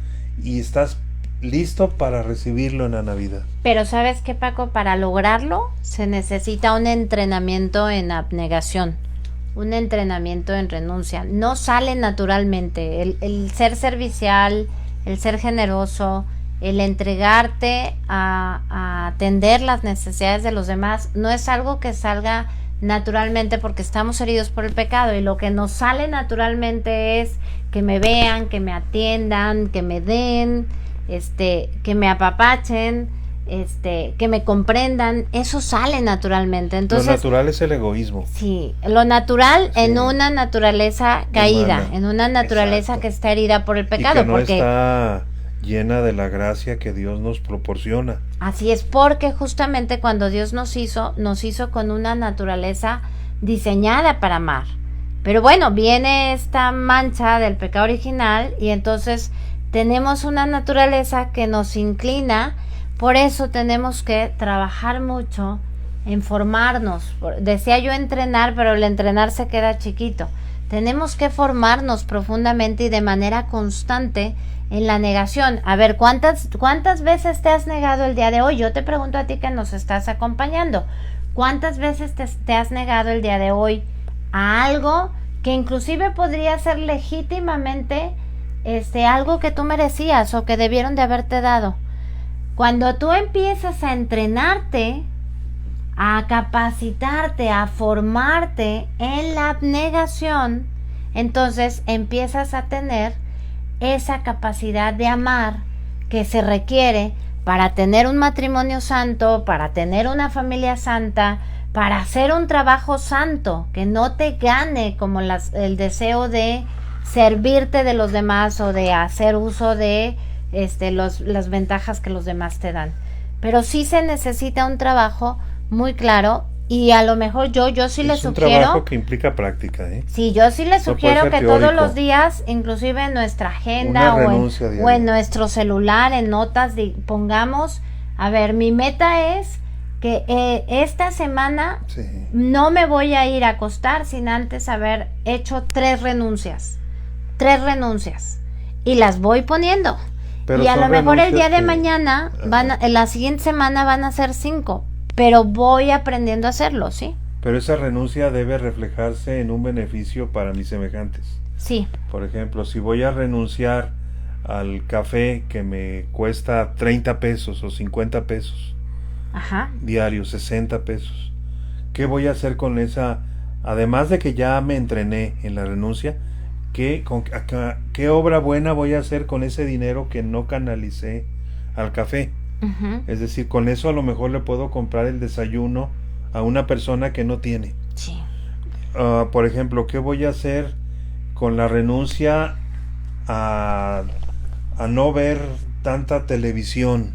y estás listo para recibirlo en la Navidad. Pero ¿sabes qué, Paco? Para lograrlo se necesita un entrenamiento en abnegación, un entrenamiento en renuncia. No sale naturalmente. El ser servicial, el ser generoso, el entregarte a atender las necesidades de los demás, no es algo que salga naturalmente porque estamos heridos por el pecado, y lo que nos sale naturalmente es que me vean, que me atiendan, que me den, que me apapachen, que me comprendan. Eso sale naturalmente. Entonces, lo natural es el egoísmo. Sí, lo natural Sí. en una naturaleza caída, Humana. en una naturaleza Exacto. que está herida por el pecado, Y que no porque está llena de la gracia que Dios nos proporciona. así es, porque justamente cuando Dios nos hizo con una naturaleza diseñada para amar. Pero bueno, viene esta mancha del pecado original y entonces tenemos una naturaleza que nos inclina. Por eso tenemos que trabajar mucho en formarnos. Decía yo entrenar, pero el entrenar se queda chiquito. Tenemos que formarnos profundamente y de manera constante en la negación. A ver, ¿cuántas veces te has negado el día de hoy? Yo te pregunto a ti que nos estás acompañando. ¿Cuántas veces te has negado el día de hoy a algo que inclusive podría ser legítimamente algo que tú merecías o que debieron de haberte dado? Cuando tú empiezas a entrenarte, a capacitarte, a formarte en la abnegación, entonces empiezas a tener esa capacidad de amar que se requiere para tener un matrimonio santo, para tener una familia santa, para hacer un trabajo santo, que no te gane como el deseo de servirte de los demás o de hacer uso de las ventajas que los demás te dan. Pero sí se necesita un trabajo muy claro, y a lo mejor yo sí le sugiero. Es un trabajo que implica práctica, ¿eh? Sí, yo sí le sugiero que teórico. Todos los días, inclusive en nuestra agenda o en nuestro celular, en notas, pongamos, a ver, mi meta es que esta semana Sí. no me voy a ir a acostar sin antes haber hecho 3 renuncias, y las voy poniendo. Pero y a lo mejor el día de que... mañana, en la siguiente semana van a ser 5, pero voy aprendiendo a hacerlo, ¿sí? Pero esa renuncia debe reflejarse en un beneficio para mis semejantes. Sí. Por ejemplo, si voy a renunciar al café que me cuesta 30 pesos o 50 pesos, Ajá. diarios, 60 pesos, ¿qué voy a hacer con esa? Además de que ya me entrené en la renuncia, ¿qué obra buena voy a hacer con ese dinero que no canalicé al café? Uh-huh. Es decir, con eso a lo mejor le puedo comprar el desayuno a una persona que no tiene. Sí. Por ejemplo, ¿qué voy a hacer con la renuncia a no ver tanta televisión?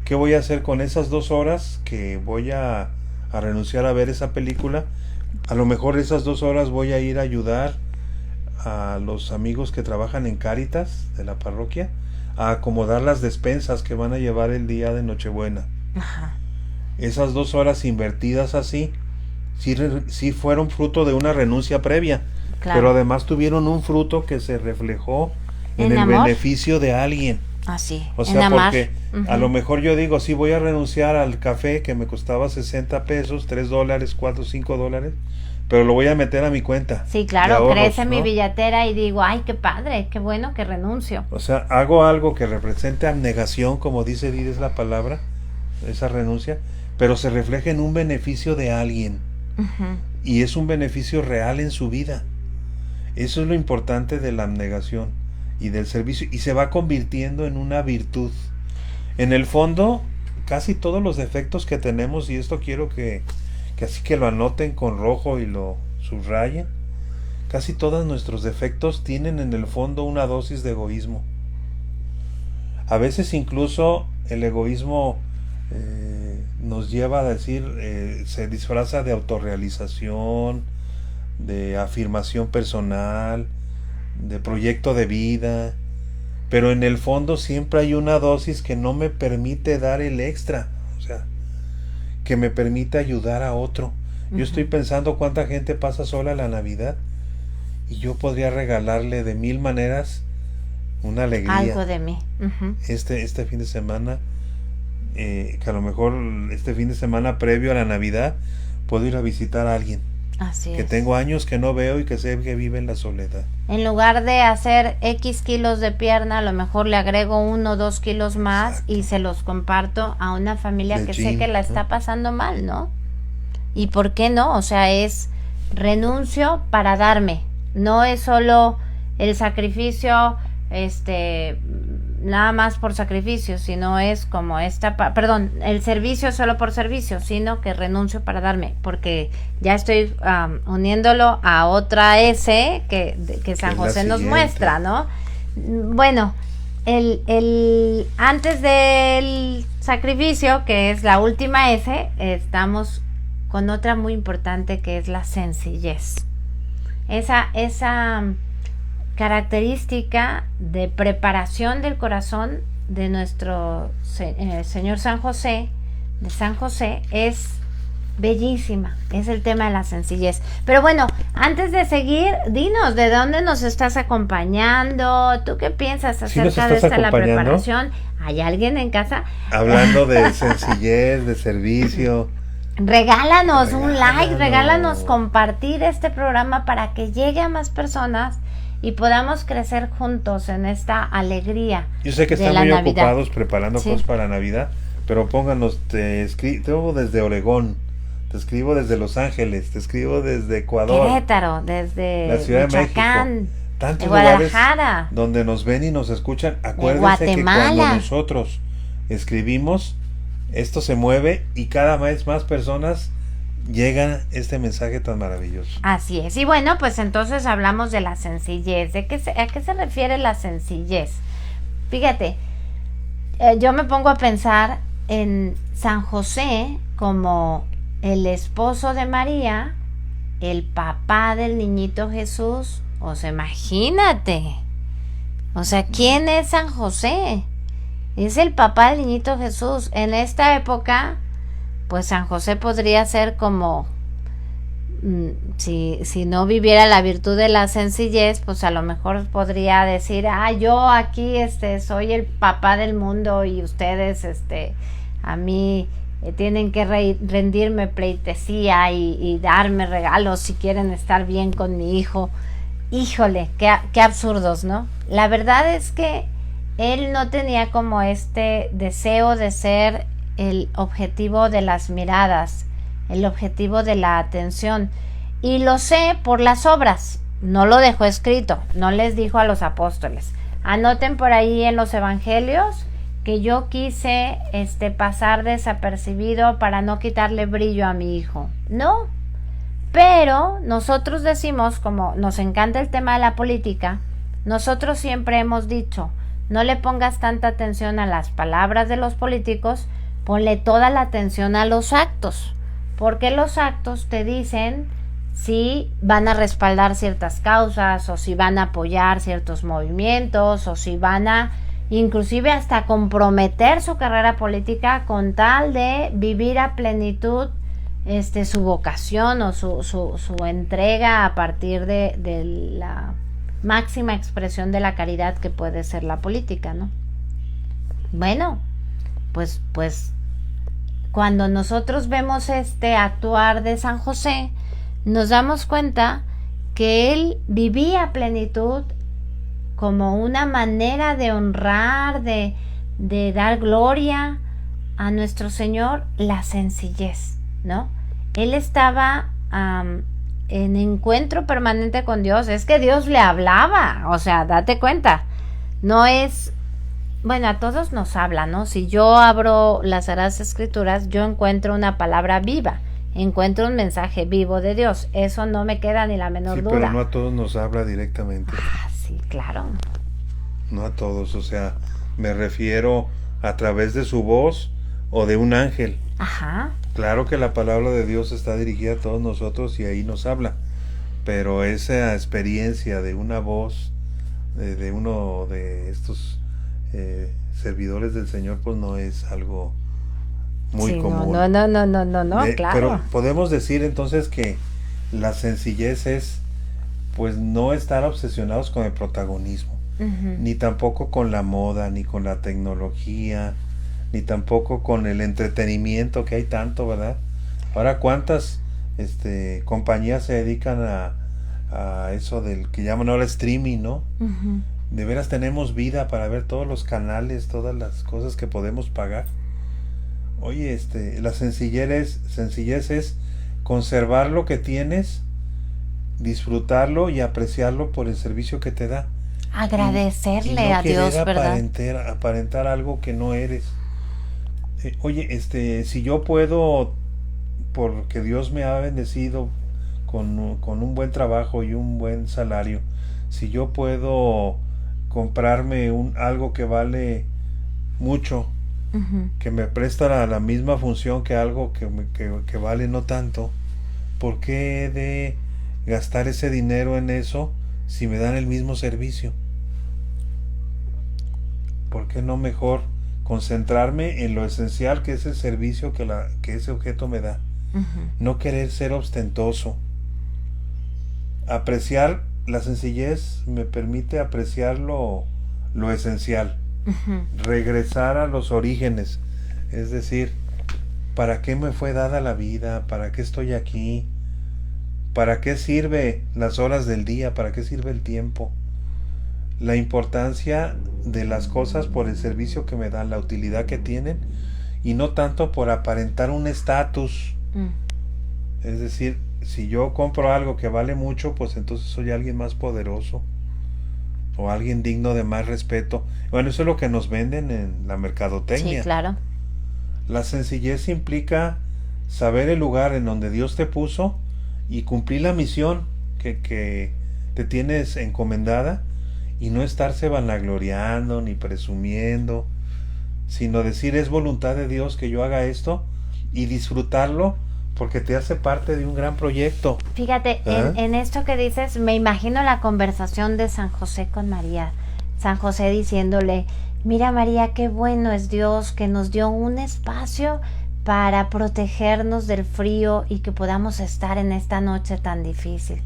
¿Qué voy a hacer con esas 2 horas que voy a renunciar a ver esa película? A lo mejor esas 2 horas voy a ir a ayudar a los amigos que trabajan en Cáritas de la parroquia a acomodar las despensas que van a llevar el día de Nochebuena. Ajá. Esas 2 horas invertidas así sí fueron fruto de una renuncia previa, Claro. pero además tuvieron un fruto que se reflejó en el amor. beneficio de alguien. Así, O sea, porque Uh-huh. a lo mejor yo digo, sí, voy a renunciar al café que me costaba 60 pesos, $3, $4, $5, pero lo voy a meter a mi cuenta. Sí, de claro, ahorros, crece mi ¿no? billetera y digo, ay, qué padre, qué bueno que renuncio. O sea, hago algo que represente abnegación, como dice Dides la palabra, esa renuncia, pero se refleja en un beneficio de alguien. Uh-huh. Y es un beneficio real en su vida. Eso es lo importante de la abnegación y del servicio, y se va convirtiendo en una virtud. En el fondo, casi todos los defectos que tenemos, y esto quiero que así que lo anoten con rojo y lo subrayen, casi todos nuestros defectos tienen en el fondo una dosis de egoísmo. A veces incluso el egoísmo nos lleva a decir, se disfraza de autorrealización, de afirmación personal, de proyecto de vida, pero en el fondo siempre hay una dosis que no me permite dar el extra, o sea, que me permite ayudar a otro. Yo estoy pensando cuánta gente pasa sola la Navidad y yo podría regalarle de 1000 maneras una alegría. Algo de mí. Uh-huh. Este fin de semana, que a lo mejor este fin de semana previo a la Navidad, puedo ir a visitar a alguien. Así que es. tengo años que no veo y que sé que vive en la soledad. En lugar de hacer X kilos de pierna, a lo mejor le agrego 1 o 2 kilos más. Exacto. Y se los comparto a una familia de que gym, sé que la está pasando mal, ¿no? ¿Y por qué no? O sea, es renuncio para darme. No es solo el sacrificio, nada más por sacrificio, sino es como el servicio solo por servicio, sino que renuncio para darme, porque ya estoy uniéndolo a otra S que San José nos muestra, ¿no? Bueno, el antes del sacrificio, que es la última S, estamos con otra muy importante, que es la sencillez. Esa característica de preparación del corazón de nuestro Señor San José, de San José, es bellísima. Es el tema de la sencillez. Pero bueno, antes de seguir, dinos de dónde nos estás acompañando. ¿Tú qué piensas acerca de esta la preparación? ¿Hay alguien en casa? Hablando de sencillez, de servicio. Regálanos un like, regálanos compartir este programa para que llegue a más personas y podamos crecer juntos en esta alegría. Yo sé que están muy ocupados preparando cosas para Navidad, pero pónganos, te escribo desde Oregón, te escribo desde Los Ángeles, te escribo desde Ecuador, Querétaro, desde la Ciudad Michoacán, de México, tantos Guadalajara, lugares donde nos ven y nos escuchan. Acuérdense que cuando nosotros escribimos, esto se mueve y cada vez más personas llegan este mensaje tan maravilloso. Así es. Y bueno, pues entonces hablamos de la sencillez. ¿A qué se refiere la sencillez? Fíjate, yo me pongo a pensar en San José como el esposo de María, el papá del niñito Jesús. O sea, imagínate. O sea, ¿quién es San José? Es el papá del niñito Jesús. En esta época, pues San José podría ser como, si no viviera la virtud de la sencillez, pues a lo mejor podría decir, yo aquí soy el papá del mundo y ustedes a mí tienen que rendirme pleitesía y darme regalos si quieren estar bien con mi hijo. Híjole, qué absurdos, ¿no? La verdad es que él no tenía como este deseo de ser el objetivo de las miradas, el objetivo de la atención. Y lo sé por las obras. No lo dejó escrito, no les dijo a los apóstoles. Anoten por ahí en los evangelios que yo quise pasar desapercibido para no quitarle brillo a mi hijo. No. Pero nosotros decimos, como nos encanta el tema de la política, nosotros siempre hemos dicho, no le pongas tanta atención a las palabras de los políticos, ponle toda la atención a los actos, porque los actos te dicen si van a respaldar ciertas causas, o si van a apoyar ciertos movimientos, o si van a inclusive hasta comprometer su carrera política con tal de vivir a plenitud su vocación o su entrega a partir de la máxima expresión de la caridad que puede ser la política, ¿no? Bueno, pues cuando nosotros vemos actuar de San José, nos damos cuenta que él vivía a plenitud como una manera de honrar, de dar gloria a nuestro Señor, la sencillez, ¿no? Él estaba en encuentro permanente con Dios. Es que Dios le hablaba, o sea, date cuenta, no es, bueno, a todos nos habla, ¿no? Si yo abro las Sagradas Escrituras, yo encuentro una palabra viva, encuentro un mensaje vivo de Dios, eso no me queda ni la menor duda. Pero no a todos nos habla directamente. Sí, claro. No a todos, o sea, me refiero a través de su voz o de un ángel. Ajá. Claro que la palabra de Dios está dirigida a todos nosotros y ahí nos habla, pero esa experiencia de una voz de uno de estos servidores del Señor, pues no es algo muy común. No, claro. Pero podemos decir entonces que la sencillez es, pues, no estar obsesionados con el protagonismo. ni tampoco con la moda, ni con la tecnología, ni tampoco con el entretenimiento que hay tanto, ¿verdad? Ahora cuántas compañías se dedican a eso del que llaman ahora streaming, ¿no? De veras tenemos vida para ver todos los canales, todas las cosas que podemos pagar. Oye, la sencillez es conservar lo que tienes, disfrutarlo y apreciarlo por el servicio que te da. Agradecerle y no a Dios, ¿verdad? Aparentar algo que no eres. Oye, si yo puedo, porque Dios me ha bendecido con un buen trabajo y un buen salario, si yo puedo comprarme algo que vale mucho, que me presta la misma función que algo que vale no tanto, ¿por qué he de gastar ese dinero en eso si me dan el mismo servicio? ¿Por qué no mejor concentrarme en lo esencial que es el servicio que ese objeto me da? No querer ser ostentoso. Apreciar la sencillez me permite apreciar lo esencial. Regresar a los orígenes, es decir, ¿para qué me fue dada la vida? ¿Para qué estoy aquí? ¿Para qué sirve las horas del día? ¿Para qué sirve el tiempo? La importancia de las cosas por el servicio que me dan, la utilidad que tienen, y no tanto por aparentar un estatus. Es decir, si yo compro algo que vale mucho, pues entonces soy alguien más poderoso o alguien digno de más respeto. Bueno, eso es lo que nos venden en la mercadotecnia. Sí, claro. La sencillez implica saber el lugar en donde Dios te puso y cumplir la misión que te tienes encomendada, y no estarse vanagloriando ni presumiendo, sino decir: es voluntad de Dios que yo haga esto, y disfrutarlo porque te hace parte de un gran proyecto. Fíjate, en esto que dices, me imagino la conversación de San José con María. San José diciéndole: mira, María, qué bueno es Dios que nos dio un espacio para protegernos del frío y que podamos estar en esta noche tan difícil.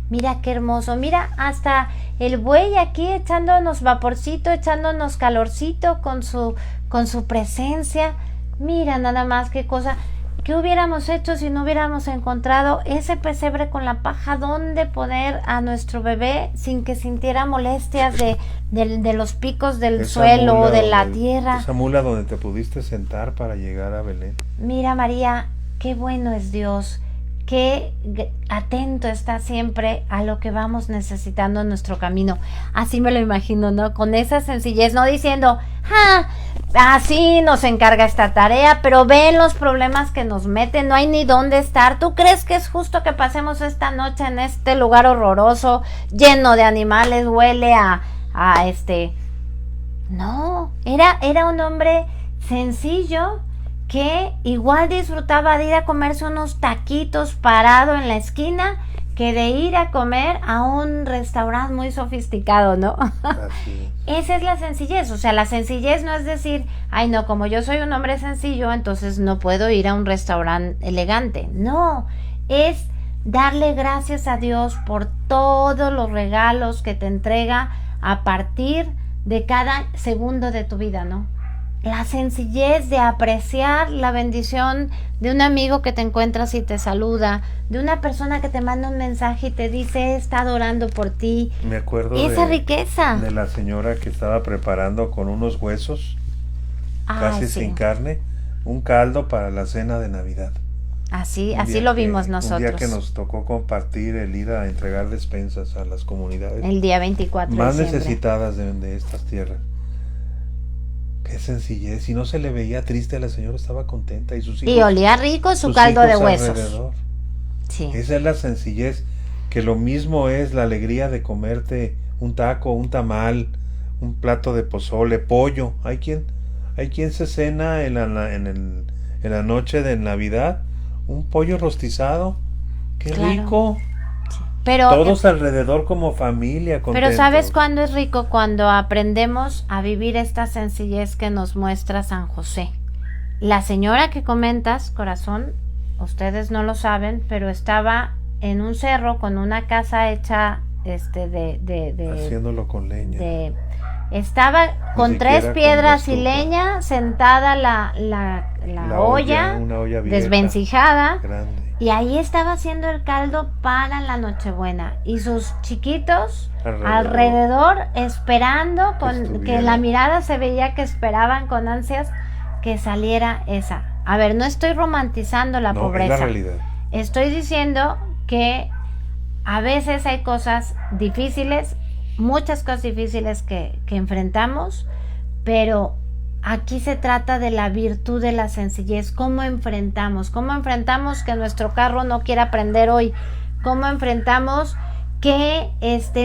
Mira qué hermoso, mira hasta el buey aquí echándonos vaporcito, echándonos calorcito con su presencia. Mira nada más qué cosa. ¿Qué hubiéramos hecho si no hubiéramos encontrado ese pesebre con la paja donde poner a nuestro bebé sin que sintiera molestias de los picos del suelo o de la tierra? Esa mula donde te pudiste sentar para llegar a Belén. Mira, María, qué bueno es Dios, qué atento está siempre a lo que vamos necesitando en nuestro camino. Así me lo imagino, ¿no? Con esa sencillez, no diciendo: así nos encarga esta tarea, pero ven los problemas que nos meten, no hay ni dónde estar. ¿Tú crees que es justo que pasemos esta noche en este lugar horroroso, lleno de animales, huele a No, era un hombre sencillo que igual disfrutaba de ir a comerse unos taquitos parado en la esquina que de ir a comer a un restaurante muy sofisticado, ¿no? Así. Esa es la sencillez. O sea, la sencillez no es decir: ay, no, como yo soy un hombre sencillo, entonces no puedo ir a un restaurante elegante. No, es darle gracias a Dios por todos los regalos que te entrega a partir de cada segundo de tu vida, ¿no? La sencillez de apreciar la bendición de un amigo que te encuentras y te saluda, de una persona que te manda un mensaje y te dice: está orando por ti. Me acuerdo esa riqueza de la señora que estaba preparando con unos huesos, casi sin carne, un caldo para la cena de Navidad. Así lo vimos nosotros. Un día que nos tocó compartir el ir a entregar despensas a las comunidades el día 24 más de diciembre, necesitadas de estas tierras. Qué sencillez, y no se le veía triste, la señora estaba contenta, y sus hijos, y olía rico su caldo de huesos alrededor. Sí. Esa es la sencillez, que lo mismo es la alegría de comerte un taco, un tamal, un plato de pozole, pollo. Hay quien se cena en la noche de Navidad un pollo rostizado. Qué rico. Pero todos alrededor como familia contentos. Pero ¿sabes cuándo es rico? Cuando aprendemos a vivir esta sencillez que nos muestra San José. La señora que comentas, corazón, ustedes no lo saben, pero estaba en un cerro con una casa hecha haciéndolo con leña. Estaba con 3 piedras y leña, sentada la olla, una olla vieja, desvencijada, grande. Y ahí estaba haciendo el caldo para la Nochebuena. Y sus chiquitos alrededor esperando, que la mirada se veía que esperaban con ansias que saliera esa. A ver, no estoy romantizando la pobreza. Es la realidad. Estoy diciendo que a veces hay cosas difíciles, muchas cosas difíciles que enfrentamos, pero aquí se trata de la virtud de la sencillez. ¿Cómo enfrentamos que nuestro carro no quiera prender hoy? ¿Cómo enfrentamos que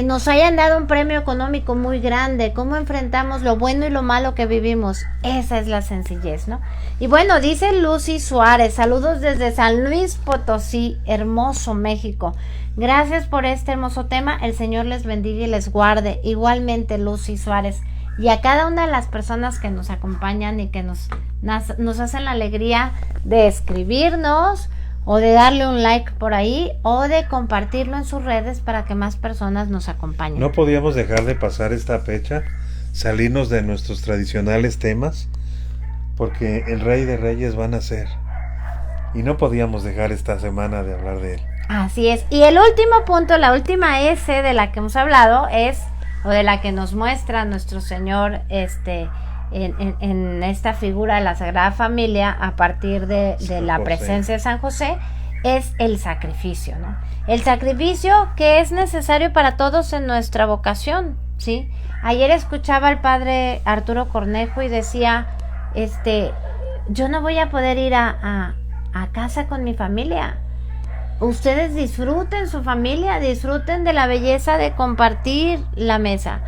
nos hayan dado un premio económico muy grande? ¿Cómo enfrentamos lo bueno y lo malo que vivimos? Esa es la sencillez, ¿no? Y bueno, dice Lucy Suárez, saludos desde San Luis Potosí, hermoso México. Gracias por este hermoso tema, el Señor les bendiga y les guarde. Igualmente, Lucy Suárez. Y a cada una de las personas que nos acompañan y que nos hacen la alegría de escribirnos o de darle un like por ahí o de compartirlo en sus redes para que más personas nos acompañen. No podíamos dejar de pasar esta fecha, salirnos de nuestros tradicionales temas, porque el Rey de Reyes va a nacer y no podíamos dejar esta semana de hablar de él. Así es. Y el último punto, la última S de la que hemos hablado es, o de la que nos muestra nuestro Señor en esta figura de la Sagrada Familia a partir de la presencia de San José, es el sacrificio, ¿no? El sacrificio que es necesario para todos en nuestra vocación, ¿sí? Ayer escuchaba al padre Arturo Cornejo y decía, yo no voy a poder ir a casa con mi familia. Ustedes disfruten su familia, disfruten de la belleza de compartir la mesa.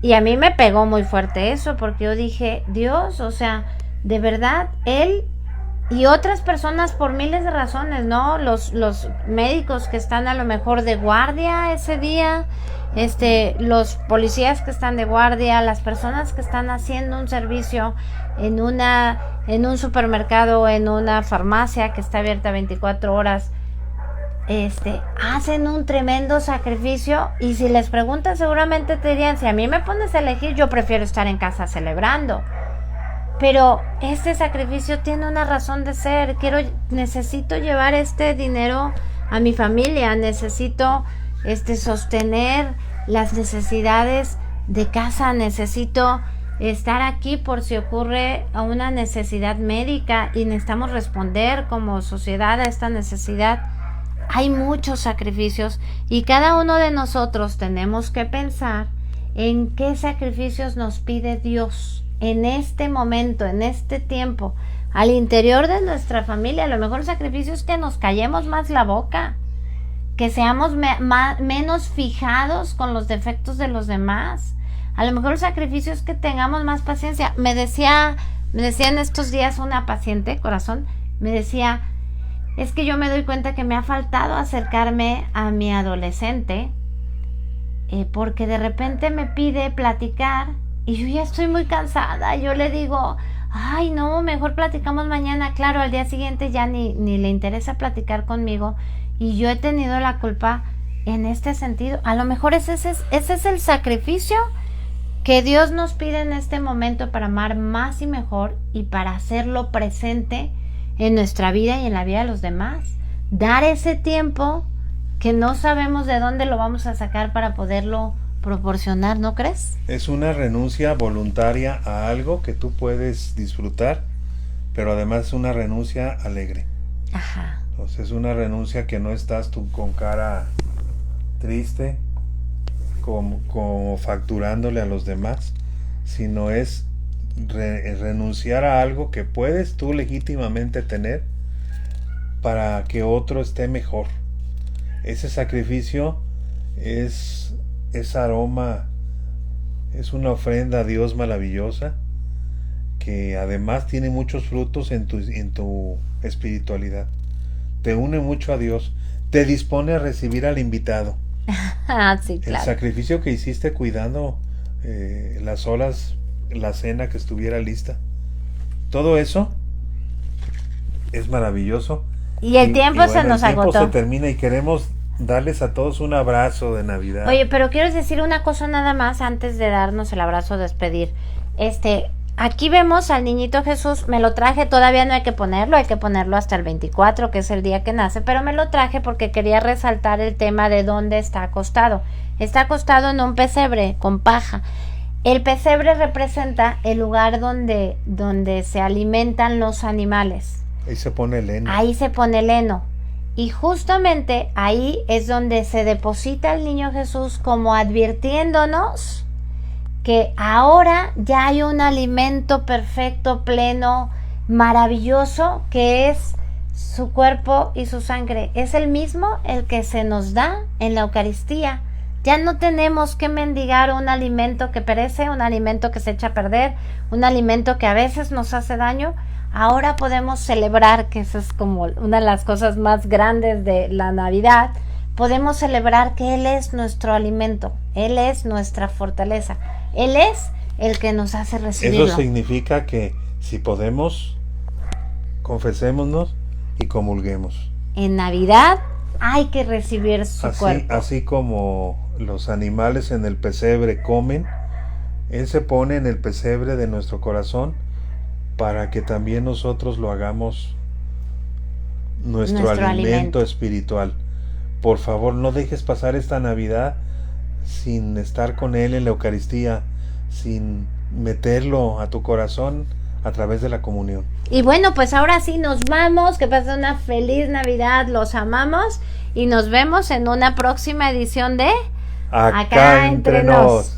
Y a mí me pegó muy fuerte eso, porque yo dije, Dios, o sea, de verdad, Él y otras personas por miles de razones, ¿no? Los médicos que están a lo mejor de guardia ese día, los policías que están de guardia, las personas que están haciendo un servicio en un supermercado o en una farmacia que está abierta 24 horas, hacen un tremendo sacrificio. Y si les preguntas seguramente te dirían, si a mí me pones a elegir, yo prefiero estar en casa celebrando. Pero este sacrificio tiene una razón de ser. Necesito llevar este dinero a mi familia, necesito sostener las necesidades de casa, necesito estar aquí por si ocurre una necesidad médica y necesitamos responder como sociedad a esta necesidad. Hay muchos sacrificios y cada uno de nosotros tenemos que pensar en qué sacrificios nos pide Dios en este momento, en este tiempo, al interior de nuestra familia. A lo mejor el sacrificio es que nos callemos más la boca, que seamos menos fijados con los defectos de los demás. A lo mejor el sacrificio es que tengamos más paciencia. Me decía en estos días una paciente, corazón, me decía, es que yo me doy cuenta que me ha faltado acercarme a mi adolescente, porque de repente me pide platicar y yo ya estoy muy cansada. Yo le digo, ay no, mejor platicamos mañana. Claro, al día siguiente ya ni le interesa platicar conmigo y yo he tenido la culpa en este sentido. A lo mejor ese es el sacrificio que Dios nos pide en este momento para amar más y mejor y para hacerlo presente en nuestra vida y en la vida de los demás. Dar ese tiempo que no sabemos de dónde lo vamos a sacar para poderlo proporcionar, ¿no crees? Es una renuncia voluntaria a algo que tú puedes disfrutar, pero además es una renuncia alegre. Ajá. Entonces es una renuncia que no estás tú con cara triste, como facturándole a los demás, sino es renunciar a algo que puedes tú legítimamente tener para que otro esté mejor. Ese sacrificio es aroma, es una ofrenda a Dios maravillosa que además tiene muchos frutos en tu espiritualidad. Te une mucho a Dios, te dispone a recibir al invitado. Sí, claro. El sacrificio que hiciste cuidando las horas, la cena que estuviera lista, todo eso es maravilloso. Y el tiempo se nos agotó. El tiempo se termina y queremos darles a todos un abrazo de Navidad. Oye, pero quiero decir una cosa nada más antes de darnos el abrazo, despedir. Aquí vemos al niñito Jesús, me lo traje, todavía no hay que ponerlo hasta el 24, que es el día que nace, pero me lo traje porque quería resaltar el tema de dónde está acostado. Está acostado en un pesebre con paja. El pesebre representa el lugar donde se alimentan los animales. Ahí se pone el heno. Ahí se pone el heno. Y justamente ahí es donde se deposita el niño Jesús, como advirtiéndonos que ahora ya hay un alimento perfecto, pleno, maravilloso, que es su cuerpo y su sangre. Es el mismo el que se nos da en la Eucaristía. Ya no tenemos que mendigar un alimento que perece, un alimento que se echa a perder, un alimento que a veces nos hace daño. Ahora podemos celebrar, que eso es como una de las cosas más grandes de la Navidad, podemos celebrar que Él es nuestro alimento, Él es nuestra fortaleza, Él es el que nos hace recibirlo. Eso significa que si podemos, confesémonos y comulguemos. En Navidad hay que recibir su cuerpo. Así como los animales en el pesebre comen, Él se pone en el pesebre de nuestro corazón para que también nosotros lo hagamos nuestro alimento espiritual. Por favor, no dejes pasar esta Navidad sin estar con Él en la Eucaristía, sin meterlo a tu corazón a través de la comunión. Y bueno, pues ahora sí nos vamos, que pasen una feliz Navidad, los amamos y nos vemos en una próxima edición de Acá entre nos.